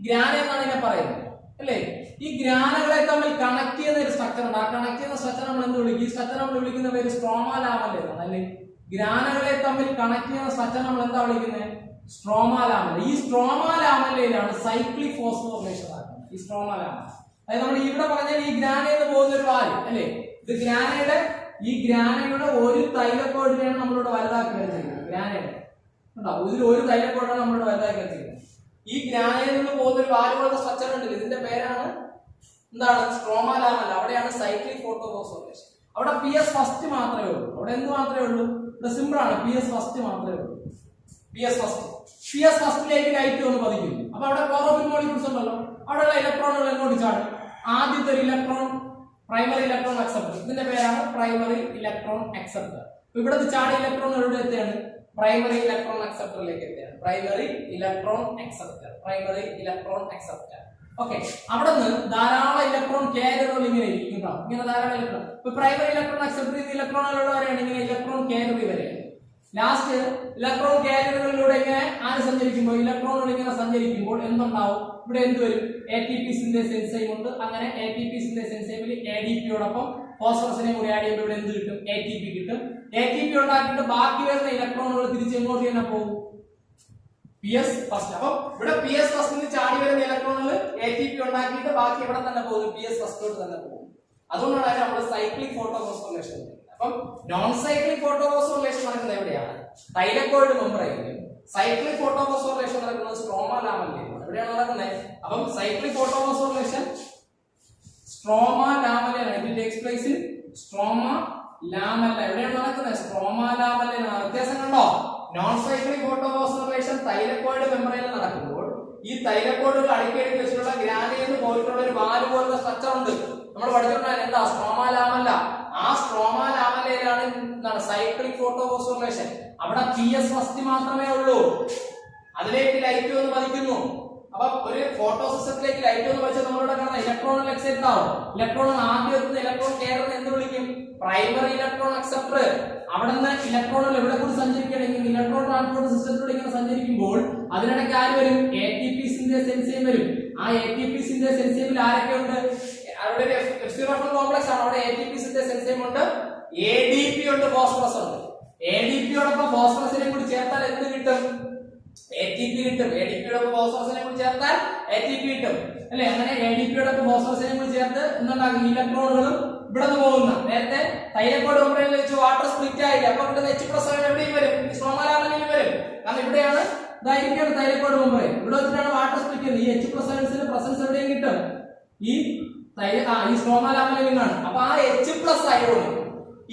ഗ്രാന എന്നാണ് ഇതിനെ പറയുന്നത് അല്ലേ? ഈ ഗ്രാനകളെ തമ്മിൽ കണക്ട് ചെയ്യുന്ന ഒരു സ്ട്രക്ചർ ഉണ്ട്. ആ കണക്ട് ചെയ്യുന്ന സ്ട്രക്ചർ നമ്മൾ എന്ത് വിളിക്കും? ഈ സ്ട്രക്ചർ നമ്മൾ വിളിക്കുന്ന പേര് സ്ട്രോമാ ലാമല്ല എന്നാണ് അല്ലേ? ഗ്രാനകളെ തമ്മിൽ കണക്ട് ചെയ്യുന്ന സ്ട്രക്ചർ നമ്മൾ എന്താ വിളിക്കുന്നത്? സ്ട്രോമാ ലാമല്ല. ഈ സ്ട്രോമാ ലാമല്ലയിലാണ് സൈക്ലിക് ഫോസ്ഫോറിലേഷൻ നടക്കുന്നത്. ഈ സ്ട്രോമാ ലാമല്ല, അതായത് നമ്മൾ ഇവിടെ പറഞ്ഞാൽ ഈ ഗ്രാനയിൽ നിന്ന് പോകുന്ന ഒരു വാല് അല്ലേ? ഇത് ഈ ഗ്രാനയുടെ ഒരു തൈലക്കോയിഡിനെയാണ് നമ്മളിവിടെ വലുതാക്കി വെച്ചിരിക്കുന്നത്. ഗ്രാനയുടെ ഉണ്ടോ? ഒരു തൈലക്കോയിഡാണ് നമ്മളിവിടെ വലുതാക്കി വെച്ചിരിക്കുന്നത്. ഈ ഗ്രാനയിൽ നിന്ന് പോകുന്ന ഒരു വാല് പോലത്തെ സ്ട്രക്ചർ ഉണ്ട്. ഇതിന്റെ പേരാണ് എന്താണ്? സ്ട്രോമാ ലാമല്ല. അവിടെയാണ് സൈക്ലിക് ഫോട്ടോഫോസ്ഫോറിലേഷൻ. അവിടെ PS ഫസ്റ്റ് മാത്രമേ ഉള്ളൂ. അവിടെ എന്ത് മാത്രമേ ഉള്ളൂ? ഇവിടെ സിമ്പിൾ ആണ്. PS ഫസ്റ്റ് മാത്രമേ ഉള്ളൂ. PS ഫസ്റ്റിലേക്ക് ലൈറ്റ് വന്ന് പതിക്കുന്നു. അപ്പൊ അവിടെ ക്ലോറോഫിൽ മോളിക്യൂൾസ് ഉണ്ടല്ലോ. അവിടെയുള്ള ഇലക്ട്രോണുകൾ എങ്ങോട്ട് ചാടും? ആദ്യത്തെ ഒരു ഇലക്ട്രോൺ പ്രൈമറി ഇലക്ട്രോൺ അക്സെപ്റ്റർ. ഇതിന്റെ പേരാണ് പ്രൈമറി ഇലക്ട്രോൺ അക്സെപ്റ്റർ. ഇവിടുത്തെ ചാടിയ ഇലക്ട്രോൺ എവിടെ എത്തുകയാണ്? പ്രൈമറി ഇലക്ട്രോൺ അക്സെപ്റ്ററിലേക്ക് എത്തുകയാണ്. Primary electron acceptor. ഓക്കെ, അവിടെ നിന്ന് ധാരാളം ഇലക്ട്രോൺ കാരിയറുകൾ ഇങ്ങനെ ഇരിക്കും. ഇങ്ങനെ ധാരാളം ഇലക്ട്രോൺ. ഇപ്പൊ പ്രൈമറി ഇലക്ട്രോൺ അക്സെപ്റ്റർ ഇലക്ട്രോണുകളുടെ വരെയാണ് ഇങ്ങനെ ഇലക്ട്രോൺ കാരിയർ വരെയാണ്. ലാസ്റ്റ് ഇലക്ട്രോൺ കാരിയറുകളിലൂടെ ഇങ്ങനെ ഇലക്ട്രോണുകൾ ഇങ്ങനെ സഞ്ചരിക്കുമ്പോൾ എന്തുണ്ടാവും? ഇവിടെ എന്ത് വരും? ATP സിന്തേസ് എൻസൈം ഉണ്ട്. അങ്ങനെ ATP സിന്തേസ് എൻസൈമിൽ ADPയോടൊപ്പം ഫോസ്ഫറസിനെ കൂടി ആഡ് ചെയ്യുമ്പോൾ ഇവിടെ എന്ത് കിട്ടും? ATP കിട്ടും. ATP ഉണ്ടാക്കിയിട്ട് ബാക്കി വരുന്ന ഇലക്ട്രോണുകൾ തിരിച്ച് എങ്ങോട്ട് തന്നെ പോകും? PS first. അപ്പൊ ഇവിടെ PS ഫസ്റ്റിന് ചാടി വരുന്ന ഇലക്ട്രോണുകൾ ATP ഉണ്ടാക്കിയിട്ട് ബാക്കി ഇവിടെ തന്നെ പോകും, PS ഫസ്റ്റിലോട്ട് തന്നെ പോകും. അതുകൊണ്ടാണ് നമ്മൾ സൈക്ലിക് ഫോട്ടോഫോസ്ഫോറിലേഷൻ. അപ്പം നോൺ സൈക്ലിക് ഫോട്ടോഫോസ്ഫോറിലേഷൻ നടക്കുന്നത് എവിടെയാണ്? തൈലക്കോയിഡ് മെംബ്രെയിനിലും. സൈക്ലിക് ഫോട്ടോഫോസ്ഫോറിലേഷൻ നടക്കുന്നത് സ്ട്രോമാ ലാമല്ലയിലും. എവിടെയാണ് നടക്കുന്നത്? അപ്പം സൈക്ലിക് ഫോട്ടോഫോസ്ഫോറിലേഷൻ സ്ട്രോമാ ലാമല്ലയിലാണ്. It takes place in stroma lamella. എവിടെയാണ് നടക്കുന്നത്? സ്ട്രോമാ ലാമല്ലയിലാണ്. വ്യത്യാസം കണ്ടോ? നോൺ സൈക്ലിക് ഫോട്ടോഫോസ്ഫോറിലേഷൻ തൈലക്കോയിഡ് മെംബ്രെയിനിൽ നടക്കുമ്പോൾ ഈ തൈലക്കോയിഡുകൾ അടുക്കി വെച്ചിട്ടുള്ള ഗ്രാനയിൽ നിന്ന് പോയിട്ടുള്ള ഒരു വാല് പോലുള്ള സ്ട്രക്ചർ ഉണ്ട്. നമ്മൾ പഠിച്ചിട്ടുണ്ടായിരുന്നു എന്താ? സ്ട്രോമാ ലാമല്ല. ആ സ്ട്രോമാ ലാമല്ലയിലാണ് എന്താണ്? Cyclic photophosphorylation. അവിടെ PS ഫസ്റ്റ് മാത്രമേ ഉള്ളൂ. അതിലേക്ക് ലൈറ്റ് വന്ന് പതിക്കുന്നു. അപ്പൊ ഒരു ഫോട്ടോ സിസ്റ്റത്തിലേക്ക് ലൈറ്റ് വന്ന് പതിച്ചാൽ നമ്മളിവിടെ കാണുന്ന ഇലക്ട്രോണൽ എക്സൈറ്റ് ആവും. ഇലക്ട്രോൺ ആദ്യം എത്തുന്ന ഇലക്ട്രോൺ കാരിയറിനെ എന്ത് വിളിക്കും? Primary electron acceptor. അവിടെ നിന്ന് ഇലക്ട്രോണുകൾ എവിടെ കൂടി സഞ്ചരിക്കണമെങ്കിൽ ഇലക്ട്രോൺ ട്രാൻസ്പോർട്ട് സിസ്റ്റത്തിലൂടെ ഇങ്ങനെ സഞ്ചരിക്കുമ്പോൾ അതിനിടയ്ക്ക് ആര് വരും? ATP സിന്തേസ് എൻസൈം വരും. ആ ATP സിന്തേസ് എൻസൈമിൽ ആരൊക്കെ ഉണ്ട്? അവിടെ ഒരു F0 കോംപ്ലക്സ് ആണ്. അവിടെ ATP സിന്തേസ് എൻസൈം ഉണ്ട്, ADP ഉണ്ട്, ഫോസ്ഫറസ് ഉണ്ട്. ADPയോടൊപ്പം ഫോസ്ഫറസിനെ കൂടി ചേർത്താൽ എന്ത് കിട്ടും? ATP കിട്ടും. ADPയോടൊപ്പം ഫോസ്ഫറസിനെ കൂടി ചേർത്താൽ ATP കിട്ടും അല്ലെ? അങ്ങനെ ADPയോടൊപ്പം ഫോസ്ഫറസിനെ കൂടി ചേർത്ത് എന്തുണ്ടാകും? ഇലക്ട്രോണുകളും ഇവിടെ നിന്ന് പോകുന്ന നേരത്തെ തൈലക്കോയിഡ് മെംബ്രെയിനിൽ വെച്ച് വാട്ടർ സ്പ്ലിറ്റ് ആയില്ല. അപ്പൊ കിട്ടുന്ന H+ എവിടെയും വരും? സ്ട്രോമാ ലാമല്ലയിൽ വരും. കാരണം ഇവിടെയാണ് ഇതായിരിക്കും തൈലക്കോയിഡ് മെംബ്രെയിൻ. ഇവിടെ വെച്ചിട്ടാണ് വാട്ടർ സ്പ്ലിറ്റ് ചെയ്യുന്നത്. ഈ H+ പ്രസൻസ് എവിടെയും കിട്ടും? ഈ സ്ട്രോമാ ലാമല്ലയിലാണ്. അപ്പൊ ആ H+ അയോൺ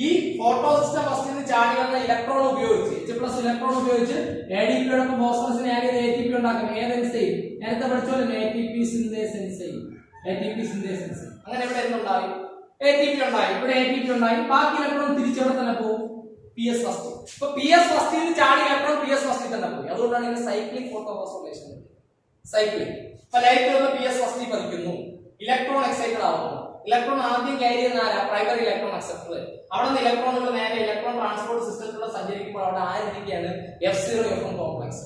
ഈ ഫോട്ടോ സിസ്റ്റം ഫസ്റ്റിൽ നിന്ന് ചാടി വന്ന ഇലക്ട്രോൺ ഉപയോഗിച്ച് H+ ഇലക്ട്രോൺ ഉപയോഗിച്ച് ADPയോടൊപ്പം ഫോസ്ഫറസിനെ ആഡ് ചെയ്ത് ATP ഉണ്ടാക്കും. ഏത് എൻസൈം? നേരത്തെ പഠിച്ചോളൂ, ATP സിന്തേസ് എൻസൈം. അങ്ങനെ ഇവിടെ എന്തുണ്ടായി? ATP ഉണ്ടായി. ഇവിടെ ATP ഉണ്ടായി. ബാക്കി ഇലക്ട്രോൺ തിരിച്ചെവിടെ തന്നെ പോകും? PS first. ഇപ്പൊ PS ഫസ്റ്റിൽ നിന്ന് ചാടി ഇലക്ട്രോൺ PS ഫസ്റ്റിൽ തന്നെ പോയി. അതുകൊണ്ടാണ് ഇത് സൈക്ലിക് ഫോട്ടോഫോസ്ഫോറിലേഷൻ. സൈക്ലിക്. അപ്പൊ ലൈറ്റ് വന്ന് PS ഫസ്റ്റിൽ പതിക്കുന്നു, ഇലക്ട്രോൺ എക്സൈറ്റഡ് ആവുന്നു. ഇലക്ട്രോൺ ആദ്യം ക്യാരി ചെയ്യുന്ന ആരാ? Primary electron acceptor. അവിടെ നിന്ന് ഇലക്ട്രോണുകൾ നേരെ ഇലക്ട്രോൺ ട്രാൻസ്പോർട്ട് സിസ്റ്റത്തിലൂടെ സഞ്ചരിക്കുമ്പോൾ അവിടെ ആയിരിക്കുകയാണ് F0 F1 കോംപ്ലക്സ്.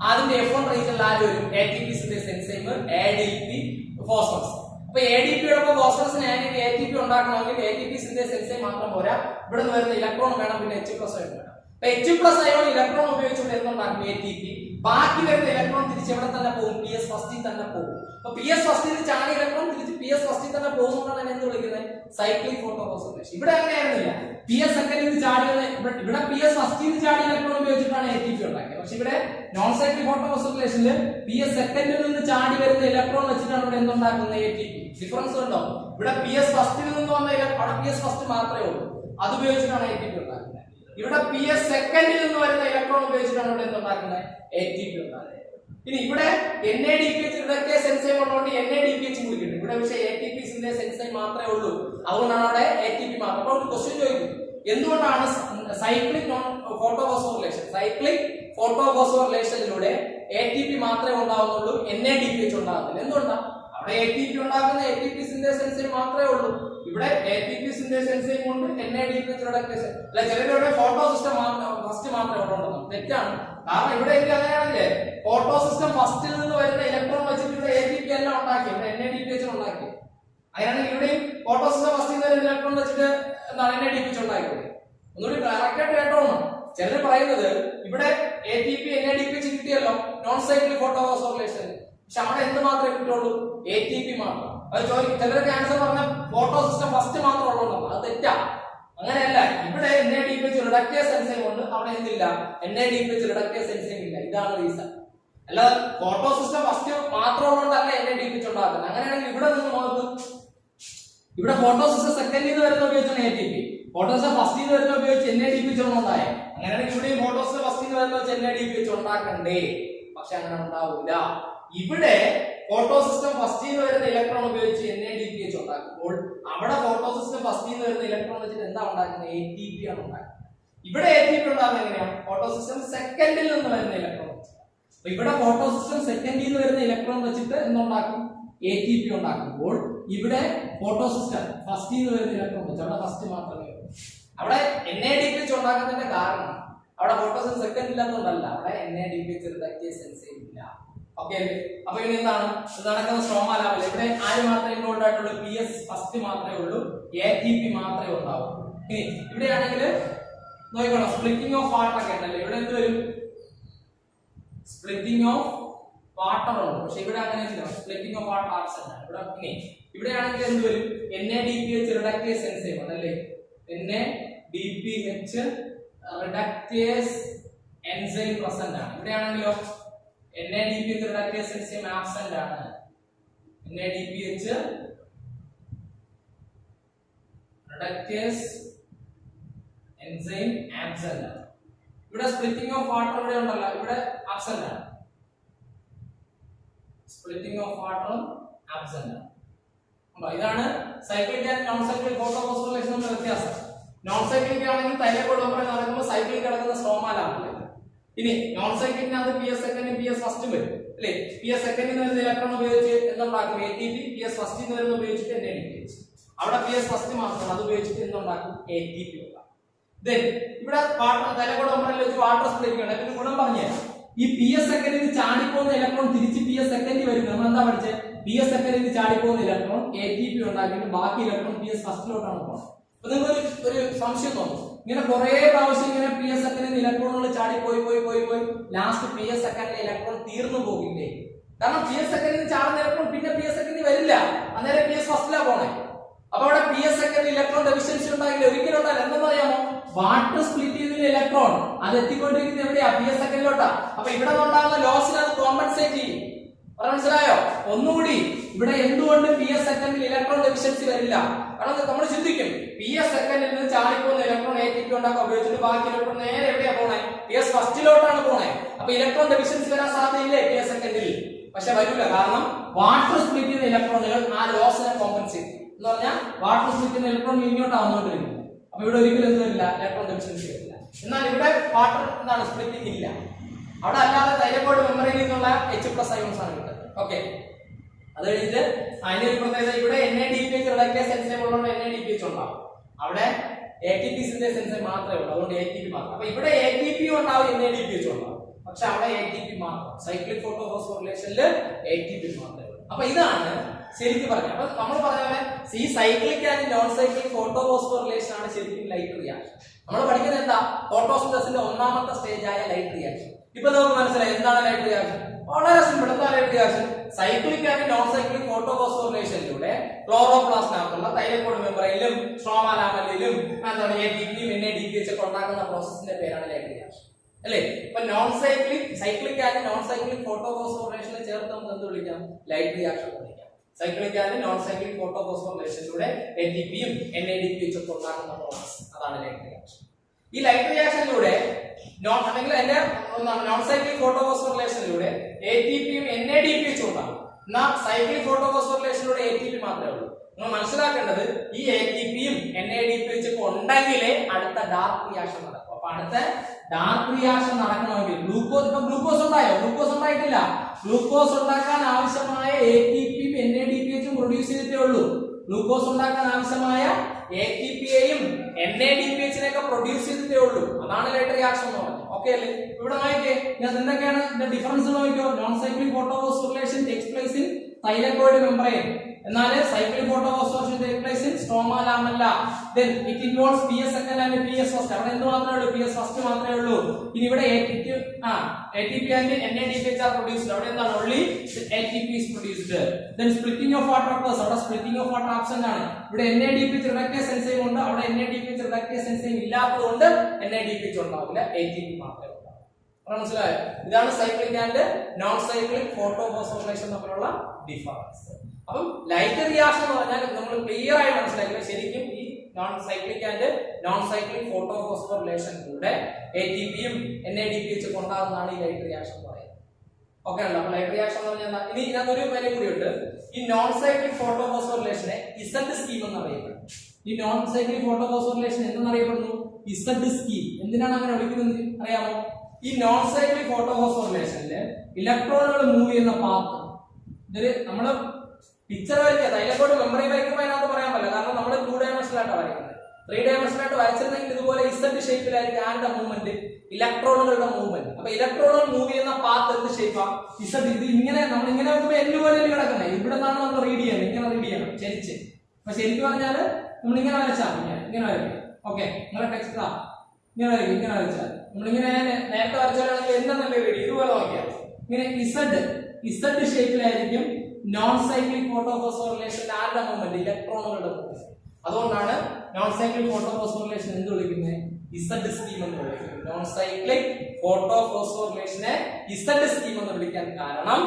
അതിന്റെ F1 റീജിയനിൽ ആര് വരും? ATP synthase enzyme, ADP, phosphorus. അപ്പൊ ADPയോടൊപ്പം ഫോസ്ഫറസിനെ ആഡ് ചെയ്ത് ATP ഉണ്ടാക്കണമെങ്കിൽ ATP സിന്തേസ് എൻസൈം മാത്രം പോരാ, ഇവിടെ നിന്ന് വരുന്ന ഇലക്ട്രോൺ വേണം, പിന്നെ H+ അയോൺ വേണം. അപ്പൊ H+ അയോൺ ഇലക്ട്രോൺ ഉപയോഗിച്ചുകൊണ്ട് എന്തുണ്ടാക്കും? ATP. ബാക്കി വരുന്ന ഇലക്ട്രോൺ തിരിച്ച് എവിടെ തന്നെ പോകും? PS ഫസ്റ്റിൽ തന്നെ പോകും. അപ്പൊ PS ഫസ്റ്റിൽ ചാടി ഇലക്ട്രോൺ തിരിച്ച് PS ഫസ്റ്റിൽ തന്നെ പോകുന്നതാണ് എന്ത് വിളിക്കുന്നത്? Cyclic photophosphorylation. ഇവിടെ അങ്ങനെയായിരുന്നില്ല. PS സെക്കൻഡിൽ ചാടി ഇവിടെ PS ഫസ്റ്റിൽ ചാടി ഇലക്ട്രോൺ ഉപയോഗിച്ചിട്ടാണ് ATP ഉണ്ടാക്കിയത്. പക്ഷെ ഇവിടെ നോൺ സൈക്ലിക് ഫോട്ടോഫോസ്ഫോറിലേഷനിൽ PS സെക്കൻഡിൽ നിന്ന് ചാടി വരുന്ന ഇലക്ട്രോൺ വെച്ചിട്ടാണ് ഇവിടെ എന്തുണ്ടാക്കുന്നത്? ATP. ഡിഫറൻസ് ഉണ്ടോ? ഇവിടെ PS ഫസ്റ്റിൽ നിന്ന് വന്ന അവിടെ PS ഫസ്റ്റ് മാത്രമേ ഉള്ളൂ, അത് ഉപയോഗിച്ചിട്ടാണ് ATP ഉണ്ടാക്കുന്നത്. ഇവിടെ PS സെക്കൻഡിൽ നിന്ന് വരുന്ന ഇലക്ട്രോൺ ഉപയോഗിച്ചിട്ടാണ് ഇവിടെ എന്തുണ്ടാക്കുന്നത്? ATP ഉണ്ടാക്കുന്നത്. ഇനി ഇവിടെ NADPH റിഡക്റ്റേസ് എൻസൈം ഉള്ളതുകൊണ്ട് NADPH കുടിക്കുന്നുണ്ട്. ഇവിടെ പക്ഷേ ATP സിന്തേസ് എൻസൈം മാത്രമേ ഉള്ളൂ, അതുകൊണ്ടാണ് അവിടെ ATP മാത്രം. അപ്പോൾ ക്വസ്റ്റ്യൻ ചോദിക്കും, എന്തുകൊണ്ടാണ് സൈക്ലിക് ഫോട്ടോഫോസ്ഫോറിലേഷനിലൂടെ ATP മാത്രമേ ഉണ്ടാവുന്നുള്ളൂ, NADPH ഉണ്ടാകുന്നില്ല? എന്തുകൊണ്ടാണ്? അവിടെ അവിടെ ATP ഉണ്ടാക്കുന്ന ATP സിന്തേസ് എൻസൈം മാത്രമേ ഉള്ളൂ. ഇവിടെ ATP സിന്തേസ് എൻസൈം കൊണ്ട് NADPH റിഡക്റ്റേസ് അല്ല, ചിലരുടെ ഫോട്ടോ സിസ്റ്റം ഫസ്റ്റ് മാത്രമേ ഉള്ളൂ. തെറ്റാണ്. കാരണം ഇവിടെ എനിക്ക് അങ്ങനെയാണല്ലേ, ഫോട്ടോ സിസ്റ്റം ഫസ്റ്റിൽ നിന്ന് വരുന്ന ഇലക്ട്രോൺ വെച്ചിട്ട് ഇവിടെ ATP എല്ലാം ഉണ്ടാക്കി, ഇവിടെ NADPH ഉണ്ടാക്കി. അങ്ങനെയാണെങ്കിൽ ഇവിടെയും ഫോട്ടോ സിസ്റ്റം ഫസ്റ്റിൽ നിന്ന് വരുന്ന ഇലക്ട്രോൺ വെച്ചിട്ട് എന്താണ് NADPH ഉണ്ടാക്കിയത്. ഒന്നുകൂടി കറക്റ്റ് ആയിട്ട് കേട്ടോണം. ചിലർ പറയുന്നത് ഇവിടെ ATP NADPH കിട്ടിയല്ലോ നോൺ സൈക്ലിക് ഫോട്ടോഫോസ്ഫോറിലേഷൻ, പക്ഷെ അവിടെ എന്ത് മാത്രമേ കിട്ടുള്ളൂ, ATP മാത്രം. അത് ചോദിക്കും ചിലർക്ക് ആൻസർ പറഞ്ഞ ഫോട്ടോ സിസ്റ്റം ഫസ്റ്റ് മാത്രം ഉള്ളൂ. അത് തെറ്റാ, അങ്ങനെയല്ല. ഇവിടെ NADPH റിഡക്റ്റേസ് എൻസൈം ഉണ്ട്, അവിടെ എന്തില്ല, NADPH റിഡക്റ്റേസ് എൻസൈം ഇല്ല. ഇതാണ് റീസൺ. അല്ലാതെ ഫോട്ടോ സിസ്റ്റം ഫസ്റ്റ് മാത്രം ഉള്ളതുകൊണ്ടല്ല NADPH ഉണ്ടാക്കുന്നത്. അങ്ങനെയാണെങ്കിൽ ഇവിടെ നിന്ന് നോക്ക്, ഇവിടെ ഫോട്ടോ സിസ്റ്റം സെക്കൻഡിൽ നിന്ന് വരുന്ന ഉപയോഗിച്ചാണ് ATP, ഫോട്ടോ സിസ്റ്റം ഫസ്റ്റിൽ നിന്ന് വരുന്ന ഉപയോഗിച്ച് NADPH ഉണ്ടായേ. അങ്ങനെയാണെങ്കിൽ ഇവിടെയും ഫോട്ടോ സിസ്റ്റം ഫസ്റ്റിൽ നിന്ന് വരുന്ന വെച്ച് NADPH ഉണ്ടാക്കണ്ടേ, പക്ഷെ അങ്ങനെ ഉണ്ടാവില്ല. ഇവിടെ ഫോട്ടോ സിസ്റ്റം ഫസ്റ്റിൽ നിന്ന് വരുന്ന ഇലക്ട്രോൺ ഉപയോഗിച്ച് NADPH ഉണ്ടാക്കുമ്പോൾ അവിടെ ഫോട്ടോ സിസ്റ്റം ഫസ്റ്റിൽ നിന്ന് വരുന്ന ഇലക്ട്രോൺ വെച്ചിട്ട് എന്താ ഉണ്ടാക്കുന്നത്, ATP ആണ് ഉണ്ടാക്കുന്നത്. ഇവിടെ ATP ഉണ്ടാകുന്നത് എങ്ങനെയാണ്, ഫോട്ടോ സിസ്റ്റം സെക്കൻഡിൽ നിന്ന് വരുന്ന ഇലക്ട്രോൺ. അപ്പൊ ഇവിടെ ഫോട്ടോ സിസ്റ്റം സെക്കൻഡിൽ നിന്ന് വരുന്ന ഇലക്ട്രോൺ വെച്ചിട്ട് എന്തുണ്ടാക്കും, ATP ഉണ്ടാക്കുമ്പോൾ ഇവിടെ ഫോട്ടോ സിസ്റ്റം ഫസ്റ്റിൽ നിന്ന് വരുന്ന ഇലക്ട്രോൺ വെച്ച് അവിടെ ഫസ്റ്റ് മാത്രമേ ഉള്ളൂ. അവിടെ NADPH ഉണ്ടാക്കുന്നതിന്റെ കാരണം അവിടെ ഫോട്ടോ സിസ്റ്റം സെക്കൻഡ് ഇല്ലാത്തതുകൊണ്ടല്ല, അവിടെ NADPH റിഡക്റ്റേസ് എൻസൈം ഇല്ല. ഓക്കെ, അപ്പൊ ഇനി എന്താണ് നടക്കുന്ന സ്ട്രോമ ലാബിൽ ഇവിടെ ആര് മാത്രമേ ഇൻവോൾവ് ആയിട്ടുള്ളൂ, PS ഫസ്റ്റ് മാത്രമേ ഉള്ളൂ, ATP മാത്രമേ ഉണ്ടാവൂ. ഇനി ഇവിടെയാണെങ്കിൽ നോക്കിക്കോളാം, സ്പ്ലിറ്റിംഗ് ഓഫ് വാട്ടർ ഒക്കെ ഉണ്ടല്ലോ. ഇവിടെ എന്ത് വരും, സ്പ്ലിറ്റിംഗ് ഓഫ് വാട്ടർ ഉണ്ട്, പക്ഷെ ഇവിടെ അങ്ങനെ ഇല്ല, സ്പ്ലിറ്റിംഗ് ഓഫ് വാട്ടർ ആബ്സെന്റ് ആണ്. ഇവിടെ ഇനി ഇവിടെയാണെങ്കിൽ എന്ത് വരും, NADPH റിഡക്റ്റേസ് എൻസൈം ഉണ്ടല്ലേ, NADPH റിഡക്റ്റേസ് എൻസൈം പ്രസന്റ് ആണ്. ഇവിടെയാണെങ്കിലോ NADPH റിഡക്റ്റേസ് എൻസൈം ആബ്സെന്റ് ആണ്. NADPH റിഡക്റ്റേസ് എൻസൈം ആബ്സെന്റ് ആണ്. ഇവിടെ സ്പ്ലിറ്റിംഗ് ഓഫ് വാട്ടർ ഇവിടെ ഉണ്ടല്ലോ, ഇവിടെ ആബ്സെന്റ് ആണ്. സ്പ്ലിറ്റിംഗ് ഓഫ് വാട്ടർ ആബ്സെന്റ് ആണ്. ഇതാണ് cyclic and non cyclic photophosphorylation തമ്മിലുള്ള വ്യത്യാസം. നോൺ സൈക്ലിക് ആണെങ്കിൽ തൈലക്കോട് നടക്കുമ്പോൾ സൈക്ലിക് കിടക്കുന്ന സ്ട്രോമാലാണ്. ഇനി നോൺ സൈക്ലിക്കിനകത്ത് PS സെക്കൻഡ് PS ഫസ്റ്റ് വരും അല്ലേ, PS സെക്കൻഡിൽ നിന്ന് വരുന്ന ഇലക്ട്രോൺ ഉപയോഗിച്ച് എന്തുണ്ടാക്കും, ATP, PS ഫസ്റ്റിൽ നിന്ന് വരുന്ന ഉപയോഗിച്ചിട്ട് NADPH. അവിടെ PS ഫസ്റ്റ് മാത്രം, അത് ഉപയോഗിച്ചിട്ട് എന്തുണ്ടാക്കും, ATP ഉണ്ടാക്കും. ദെൻ ഇവിടെ വാട്ടർ തൈലക്കോട് വെച്ച് വാട്ടർ സ്പ്ലിറ്റിംഗ് ഉണ്ട്. അതിന്റെ ഗുണം പറഞ്ഞുതരാം. ഈ PS സെക്കൻഡിൽ ചാടിപ്പോകുന്ന ഇലക്ട്രോൺ തിരിച്ച് PS സെക്കൻഡിൽ വരും. നമ്മൾ എന്താ പഠിച്ചത്, PS സെക്കൻഡിൽ ചാടിപ്പോകുന്ന ഇലക്ട്രോൺ ATP ഉണ്ടാക്കിയിട്ട് ബാക്കി ഇലക്ട്രോൺ PS ഫസ്റ്റിലോട്ടാണ് പോകുന്നത്. അപ്പൊ നിങ്ങൾ ഒരു സംശയം തോന്നും, ഇങ്ങനെ കുറെ പ്രാവശ്യം ഇങ്ങനെ PS സെക്കൻഡിൽ ഇലക്ട്രോണുകൾ ചാടി പോയി പോയി പോയി പോയി ലാസ്റ്റ് PS സെക്കൻഡിലെ ഇലക്ട്രോൺ തീർന്നു പോകില്ലേ? കാരണം PS സെക്കൻഡിൽ ചാടുന്ന ഇലക്ട്രോൺ പിന്നെ PS സെക്കൻഡിൽ വരില്ല, അന്നേരം PS ഫസ്റ്റിലാ പോണേ. അപ്പൊ അവിടെ PS സെക്കൻഡിൽ ഇലക്ട്രോൺ ഡെഫിഷ്യൻസി ഉണ്ടാകില്ല, ഒരിക്കലും ഉണ്ടാകില്ല. എന്തെന്ന് അറിയാമോ, വാട്ടർ സ്പ്ലിറ്റ് ചെയ്തതിൽ ഇലക്ട്രോൺ അത് എത്തിക്കൊണ്ടിരിക്കുന്നത് എവിടെയാ, PS സെക്കൻഡിലോട്ടാ. അപ്പൊ ഇവിടെ ഉണ്ടാകുന്ന ലോസിനെ അത് കോമ്പൻസേറ്റ് ചെയ്യും. മനസ്സിലായോ? ഒന്നുകൂടി ഇവിടെ എന്തുകൊണ്ട് PS സെക്കൻഡിൽ ഇലക്ട്രോൺ ഡെഫിഷ്യൻസി വരില്ല? കാരണം നമ്മൾ ചിന്തിക്കും, PS സെക്കൻഡിൽ നിന്ന് ചാടിപ്പോകുന്ന ഇലക്ട്രോൺ ATP ഉണ്ടാക്കാൻ ഉപയോഗിച്ചിട്ട് ബാക്കി ഇലക്ട്രോൺ നേരെ എവിടെയാ പോണേ, PS ഫസ്റ്റിലോട്ടാണ് പോണേ. അപ്പൊ ഇലക്ട്രോൺ ഡെഫിഷ്യൻസി വരാൻ സാധ്യതയില്ലേ PS സെക്കൻഡിൽ? പക്ഷെ വരില്ല, കാരണം വാട്ടർ സ്പ്ലിറ്റ് ചെയ്യുന്ന ഇലക്ട്രോണുകൾ ആ ലോസിനെ കോമ്പൻസേറ്റ് ചെയ്യും. എന്ന് പറഞ്ഞാൽ വാട്ടർ സ്പ്ലിറ്റ് ചെയ്യുന്ന ഇലക്ട്രോൺ ഇങ്ങോട്ടാണ് വന്നുകൊണ്ടിരിക്കുന്നത്. അപ്പൊ ഇവിടെ ഒരിക്കലും എന്ത് വരില്ല, ഇലക്ട്രോൺ ഡെഫിഷ്യൻസി വരില്ല. എന്നാൽ ഇവിടെ വാട്ടർ എന്താണ് സ്പ്ലിറ്റിംഗ് ഇല്ല. അവിടെ അല്ലാതെ തൈലക്കോട് മെമ്മറിയിൽ നിന്നുള്ള H+ അയോൺസ് ആണ് കിട്ടുന്നത്. ഓക്കെ, അത് കഴിഞ്ഞിട്ട് അതിന്റെ ഒരു പ്രത്യേകത, ഇവിടെ NADPH റിഡക്റ്റേസ് എൻസൈം ഉള്ളതുകൊണ്ട് NADPH ഉണ്ടാവും. അവിടെ ATP സിന്തേസ് എൻസൈം മാത്രമേ ഉള്ളൂ, അതുകൊണ്ട് ATP മാത്രം. അപ്പൊ ഇവിടെ ATP ഉണ്ടാവും, NADPH ഉണ്ടാവും, പക്ഷെ അവിടെ ATP മാത്രം. സൈക്ലിക് ഫോട്ടോഫോസ്ഫോറിലേഷനിൽ ATP മാത്രമേ ഉള്ളൂ. അപ്പൊ ഇതാണ് ശരിക്കും പറഞ്ഞത്. അപ്പൊ നമ്മൾ പറഞ്ഞ പോലെ ഈ cyclic and non cyclic photophosphorylation ആണ് ശരിക്കും ലൈറ്റ് റിയാക്ഷൻ. നമ്മൾ പഠിക്കുന്നത് എന്താ, ഫോട്ടോസിന്തസിന്റെ ഒന്നാമത്തെ സ്റ്റേജ് ആയ ലൈറ്റ് റിയാക്ഷൻ. ഇപ്പൊ നമുക്ക് മനസ്സിലായി എന്താണ് ലൈറ്റ് റിയാക്ഷൻ. വളരെ സിമ്പിൾ. എന്താ light reaction? Cyclic and non cyclic ഫോട്ടോഫോസ്ഫോറിലേഷനിലൂടെ ക്ലോറോപ്ലാസ്റ്റിനകത്തുള്ള തൈലക്കോട് മെമ്പറൈനിലും സ്ട്രോമാ ലാമെല്ലയിലും എന്താണ് ATPയും NADPH ഒക്കെ ഉണ്ടാക്കുന്ന പ്രോസസ്സിന്റെ പേരാണ് ലൈറ്റ് റിയാക്ഷൻ അല്ലേ. ഇപ്പൊ non cyclic and non cyclic ഫോട്ടോഫോസ്ഫോറിലേഷനെ ചേർത്ത് നമുക്ക് എന്ത് വിളിക്കാം, ലൈറ്റ് റിയാക്ഷൻ വിളിക്കാം. സൈക്ലിക് ആൻഡ് നോൺ സൈക്ലിക് ഫോട്ടോഫോസ്ഫോറിലേഷനിലൂടെ ATPയും NADPH ഒക്കെ ഉണ്ടാക്കുന്ന പ്രോസസ്, അതാണ് ലൈറ്റ് റിയാക്ഷൻ. ഈ ലൈറ്റ് റിയാക്ഷനിലൂടെ നോൺ സൈക്ലിക് ഫോട്ടോഫോസ്ഫോറിലേഷനിലൂടെ ATPയും NADPH ഉണ്ടാകും. എന്നാൽ സൈക്ലിക് ഫോട്ടോഫോസ്ഫോറിലേഷനിലൂടെ ATP മാത്രമേ ഉള്ളൂ. നിങ്ങൾ മനസ്സിലാക്കേണ്ടത്, ഈ ATPയും NADPH ഒക്കെ ഉണ്ടെങ്കിലേ അടുത്ത ഡാർക്ക് റിയാക്ഷൻ നടക്കും. അപ്പൊ അടുത്ത ഡാർക്ക് റിയാക്ഷൻ നടക്കണമെങ്കിൽ ഗ്ലൂക്കോസ് ഉണ്ടായോ? ഗ്ലൂക്കോസ് ഉണ്ടായിട്ടില്ല. ഗ്ലൂക്കോസ് ഉണ്ടാക്കാൻ ആവശ്യമായ ATPയും NADPH പ്രൊഡ്യൂസ് ചെയ്തിട്ടേ ഉള്ളൂ. ഗ്ലൂക്കോസ് ഉണ്ടാക്കാൻ ആവശ്യമായ ATPയെയും NADPH പ്രൊഡ്യൂസ് ചെയ്തിട്ടേ ഉള്ളൂ. അതാണ് ലൈറ്റ് റിയാക്ഷൻ എന്ന് പറയുന്നത്. ഓക്കെ അല്ലേ? ഇവിടെ നോക്കിക്കേ, ഞാൻ എന്തൊക്കെയാണ് ഇതിന്റെ ഡിഫറൻസ് നോക്കിയോ. Non cyclic photophosphorylation takes place in thylakoid membrane, എന്നാൽ cyclic photophosphorylation take place in stroma lamella. then it involves PS second and PS first. അവിടെ എന്ത് മാത്രമേ ഉള്ളൂ? PS first മാത്രമേ ഉള്ളൂ. ഇനി ഇവിടെ ATP and NADPH are produced. അവിടെ എന്താണ്? only ATP is produced. then splitting of water occurs. അവിടെ splitting of water absent ആണ്. ഇവിടെ NADPH റിഡക്റ്റേസ് എൻസൈം ഉണ്ട്, അവിടെ NADPH റിഡക്റ്റേസ് എൻസൈം ഇല്ലാത്തതുകൊണ്ട് NADPH ഉണ്ടാവില്ല, ATP മാത്രമേ ഉണ്ടാവൂ. മനസ്സിലായോ? ഇതാണ് cyclic and non cyclic photophosphorylation തമ്മിലുള്ള ഡിഫറൻസ്. അപ്പം ലൈറ്റ് റിയാക്ഷൻ എന്ന് പറഞ്ഞാൽ നമ്മൾ ക്ലിയർ ആയി മനസ്സിലാക്കുക, ശരിക്കും ഈ non cyclic and non cyclic ഫോട്ടോഫോസ്ഫോറിലേഷനിലൂടെ ATPയും NADPH ഉണ്ടാകുന്നതാണ് ഈ ലൈറ്റ് റിയാക്ഷൻ എന്ന് പറയുന്നത്. ഓക്കെ ആണല്ലോ? അപ്പൊ ലൈറ്റ് റിയാക്ഷൻ എന്ന് പറഞ്ഞാൽ ഇനി ഇതിനകത്തൊരു കാര്യം കൂടിയുണ്ട്. ഈ നോൺ സൈക്ലിക് ഫോട്ടോഫോസ്ഫോറിലേഷനെ ഇസഡ് സ്കീം എന്നറിയപ്പെടുന്നു. ഈ നോൺ സൈക്ലിക് ഫോട്ടോഫോസ്ഫോറിലേഷൻ എന്തെന്നറിയപ്പെടുന്നു? Z scheme. എന്തിനാണ് അങ്ങനെ വിളിക്കുന്നത് അറിയാമോ? ഈ നോൺ സൈക്ലിക് ഫോട്ടോഫോസ്ഫോറിലേഷനില് ഇലക്ട്രോണുകൾ മൂവ് ചെയ്യുന്ന പാത്ത്, ഇതൊരു നമ്മള് പിക്ചർ വരയ്ക്കുക, തൈലക്കോയിഡ് മെമ്മറി വരയ്ക്കുമ്പോൾ അതിനകത്ത് പറയാൻ പറ്റില്ല, കാരണം നമ്മൾ 2 ഡയമെൻഷനിലായിട്ടാണ് വരയ്ക്കുന്നത്. 3 ഡയമെൻഷനിലായിട്ട് വരച്ചിരുന്നെങ്കിൽ ഇതുപോലെ ഇസഡ് ഷേപ്പിലായിരിക്കും ആരുടെ മൂവ്മെന്റ്, ഇലക്ട്രോണുകളുടെ മൂവ്മെന്റ്. അപ്പൊ ഇലക്ട്രോണുകൾ മൂവ് ചെയ്യുന്ന പാത്ത് എന്ത് ഷേപ്പാണ്? ഇസഡ്. ഇത് ഇങ്ങനെ നമ്മൾ ഇങ്ങനെ വെക്കുമ്പോൾ എല്ല് പോലെ കിടക്കുന്നത്, ഇവിടെ നിന്നാണ് നമ്മൾ റീഡ് ചെയ്യണം, ഇങ്ങനെ റീഡ് ചെയ്യണം ചരിച്ച്. അപ്പൊ ശരിക്കും പറഞ്ഞാല് നമ്മൾ ഇങ്ങനെ വരച്ചാൽ ഇങ്ങനെ വരയ്ക്കും. ഓക്കെ, നിങ്ങളെ ടെക്സ്റ്റ് ഇങ്ങനെ വരയ്ക്കും, ഇങ്ങനെ വരച്ചാൽ നമ്മളിങ്ങനെ നേരത്തെ വരച്ചാലാണെങ്കിൽ എന്താണെന്നല്ലേ റീഡ് ഇതുപോലെ നോക്കിയാൽ ഇങ്ങനെ ഇസഡ് ഷേപ്പിലായിരിക്കും നോൺ സൈക്ലിക് ഫോട്ടോഫോസ്ഫോറിലേഷൻ ആരുടെ മൂവ്മെന്റ്, ഇലക്ട്രോണുകളുടെ മൂവ്മെന്റ്. അതുകൊണ്ടാണ് നോൺ സൈക്ലിക് ഫോട്ടോഫോസ്ഫോറിലേഷൻ എന്ത് വിളിക്കുന്നത്? ഇസഡ് സ്കീം എന്ന് വിളിക്കുന്നത്. നോൺ സൈക്ലിക് ഫോട്ടോഫോസ്ഫോറിലേഷനെ ഇസഡ് സ്കീം എന്ന് വിളിക്കാൻ കാരണം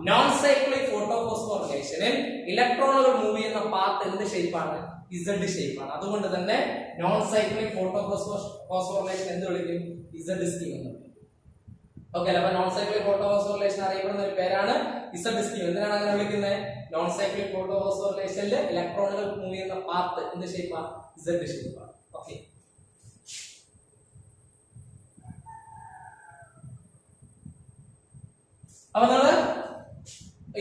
നോൺ സൈക്ലിക് ഫോട്ടോഫോസ്ഫോറിലേഷനിൽ ഇലക്ട്രോണുകൾ മൂവ് ചെയ്യുന്ന പാത്ത് എന്ത് ഷേപ്പാണ്? ഇസഡ് ഷേപ്പാണ്. അതുകൊണ്ട് തന്നെ നോൺ സൈക്ലിക് ഫോട്ടോഫോസ്ഫോറിലേഷൻ എന്ത് വിളിക്കും? ഇസഡ് സ്കീം എന്ന് വിളിക്കും. ഓക്കെ, അപ്പൊ നോൺ സൈക്ലിക് ഫോട്ടോഫോസ്ഫോറിലേഷൻ അറിയപ്പെടുന്ന ഒരു പേരാണ് ഇസഡ് സ്കീം. എന്തിനാണ് അങ്ങനെ വിളിക്കുന്നത്? നോൺ സൈക്ലിക് ഫോട്ടോഫോസ്ഫോറിലേഷനിൽ ഇലക്ട്രോണുകൾ മൂവ് ചെയ്യുന്ന പാത്ത് എന്ത് ഷേപ്പാണ്? ഇസഡ് ഷേപ്പാണ്. ഓക്കെ, അപ്പൊ നമ്മള്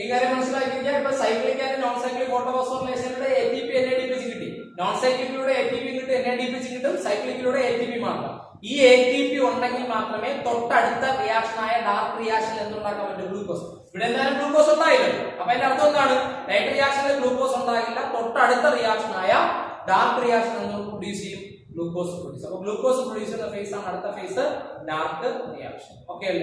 ഈ കാര്യം മനസ്സിലാക്കിയാൽ ഇപ്പൊ സൈക്ലിക് ആൻഡ് നോൺ സൈക്ലിക് ഫോട്ടോഫോസ്ഫോറിലേഷനിലൂടെ ATP NADPH കിട്ടി. നോൺ സൈക്ലിക്കിലൂടെ ATP കിട്ടും, NADPH കിട്ടും, സൈക്ലിക്കിലൂടെ ATP മാത്രം. ഈ ATP ഉണ്ടെങ്കിൽ മാത്രമേ തൊട്ടടുത്ത റിയാക്ഷനായ ഡാർക്ക് റിയാക്ഷൻ എന്തുണ്ടാക്കാൻ പറ്റും? ഗ്ലൂക്കോസ്. ഇവിടെ എന്തായാലും ഗ്ലൂക്കോസ് ഉണ്ടായില്ലല്ലോ. അപ്പൊ അതിന്റെ അർത്ഥം എന്താണ്? ലൈറ്റ് റിയാക്ഷനിൽ ഗ്ലൂക്കോസ് ഉണ്ടാകില്ല, തൊട്ടടുത്ത റിയാക്ഷനായ ഡാർക്ക് റിയാക്ഷൻ എന്ന് പ്രൊഡ്യൂസ് ചെയ്യും, ഗ്ലൂക്കോസ് പ്രൊഡ്യൂസ്. അപ്പൊ ഗ്ലൂക്കോസ് പ്രൊഡ്യൂസ് ചെയ്യുന്ന ഫേസ് ആണ് അടുത്ത ഫേസ്, ഡാർക്ക് റിയാക്ഷൻ. ഓക്കെ അല്ലേ?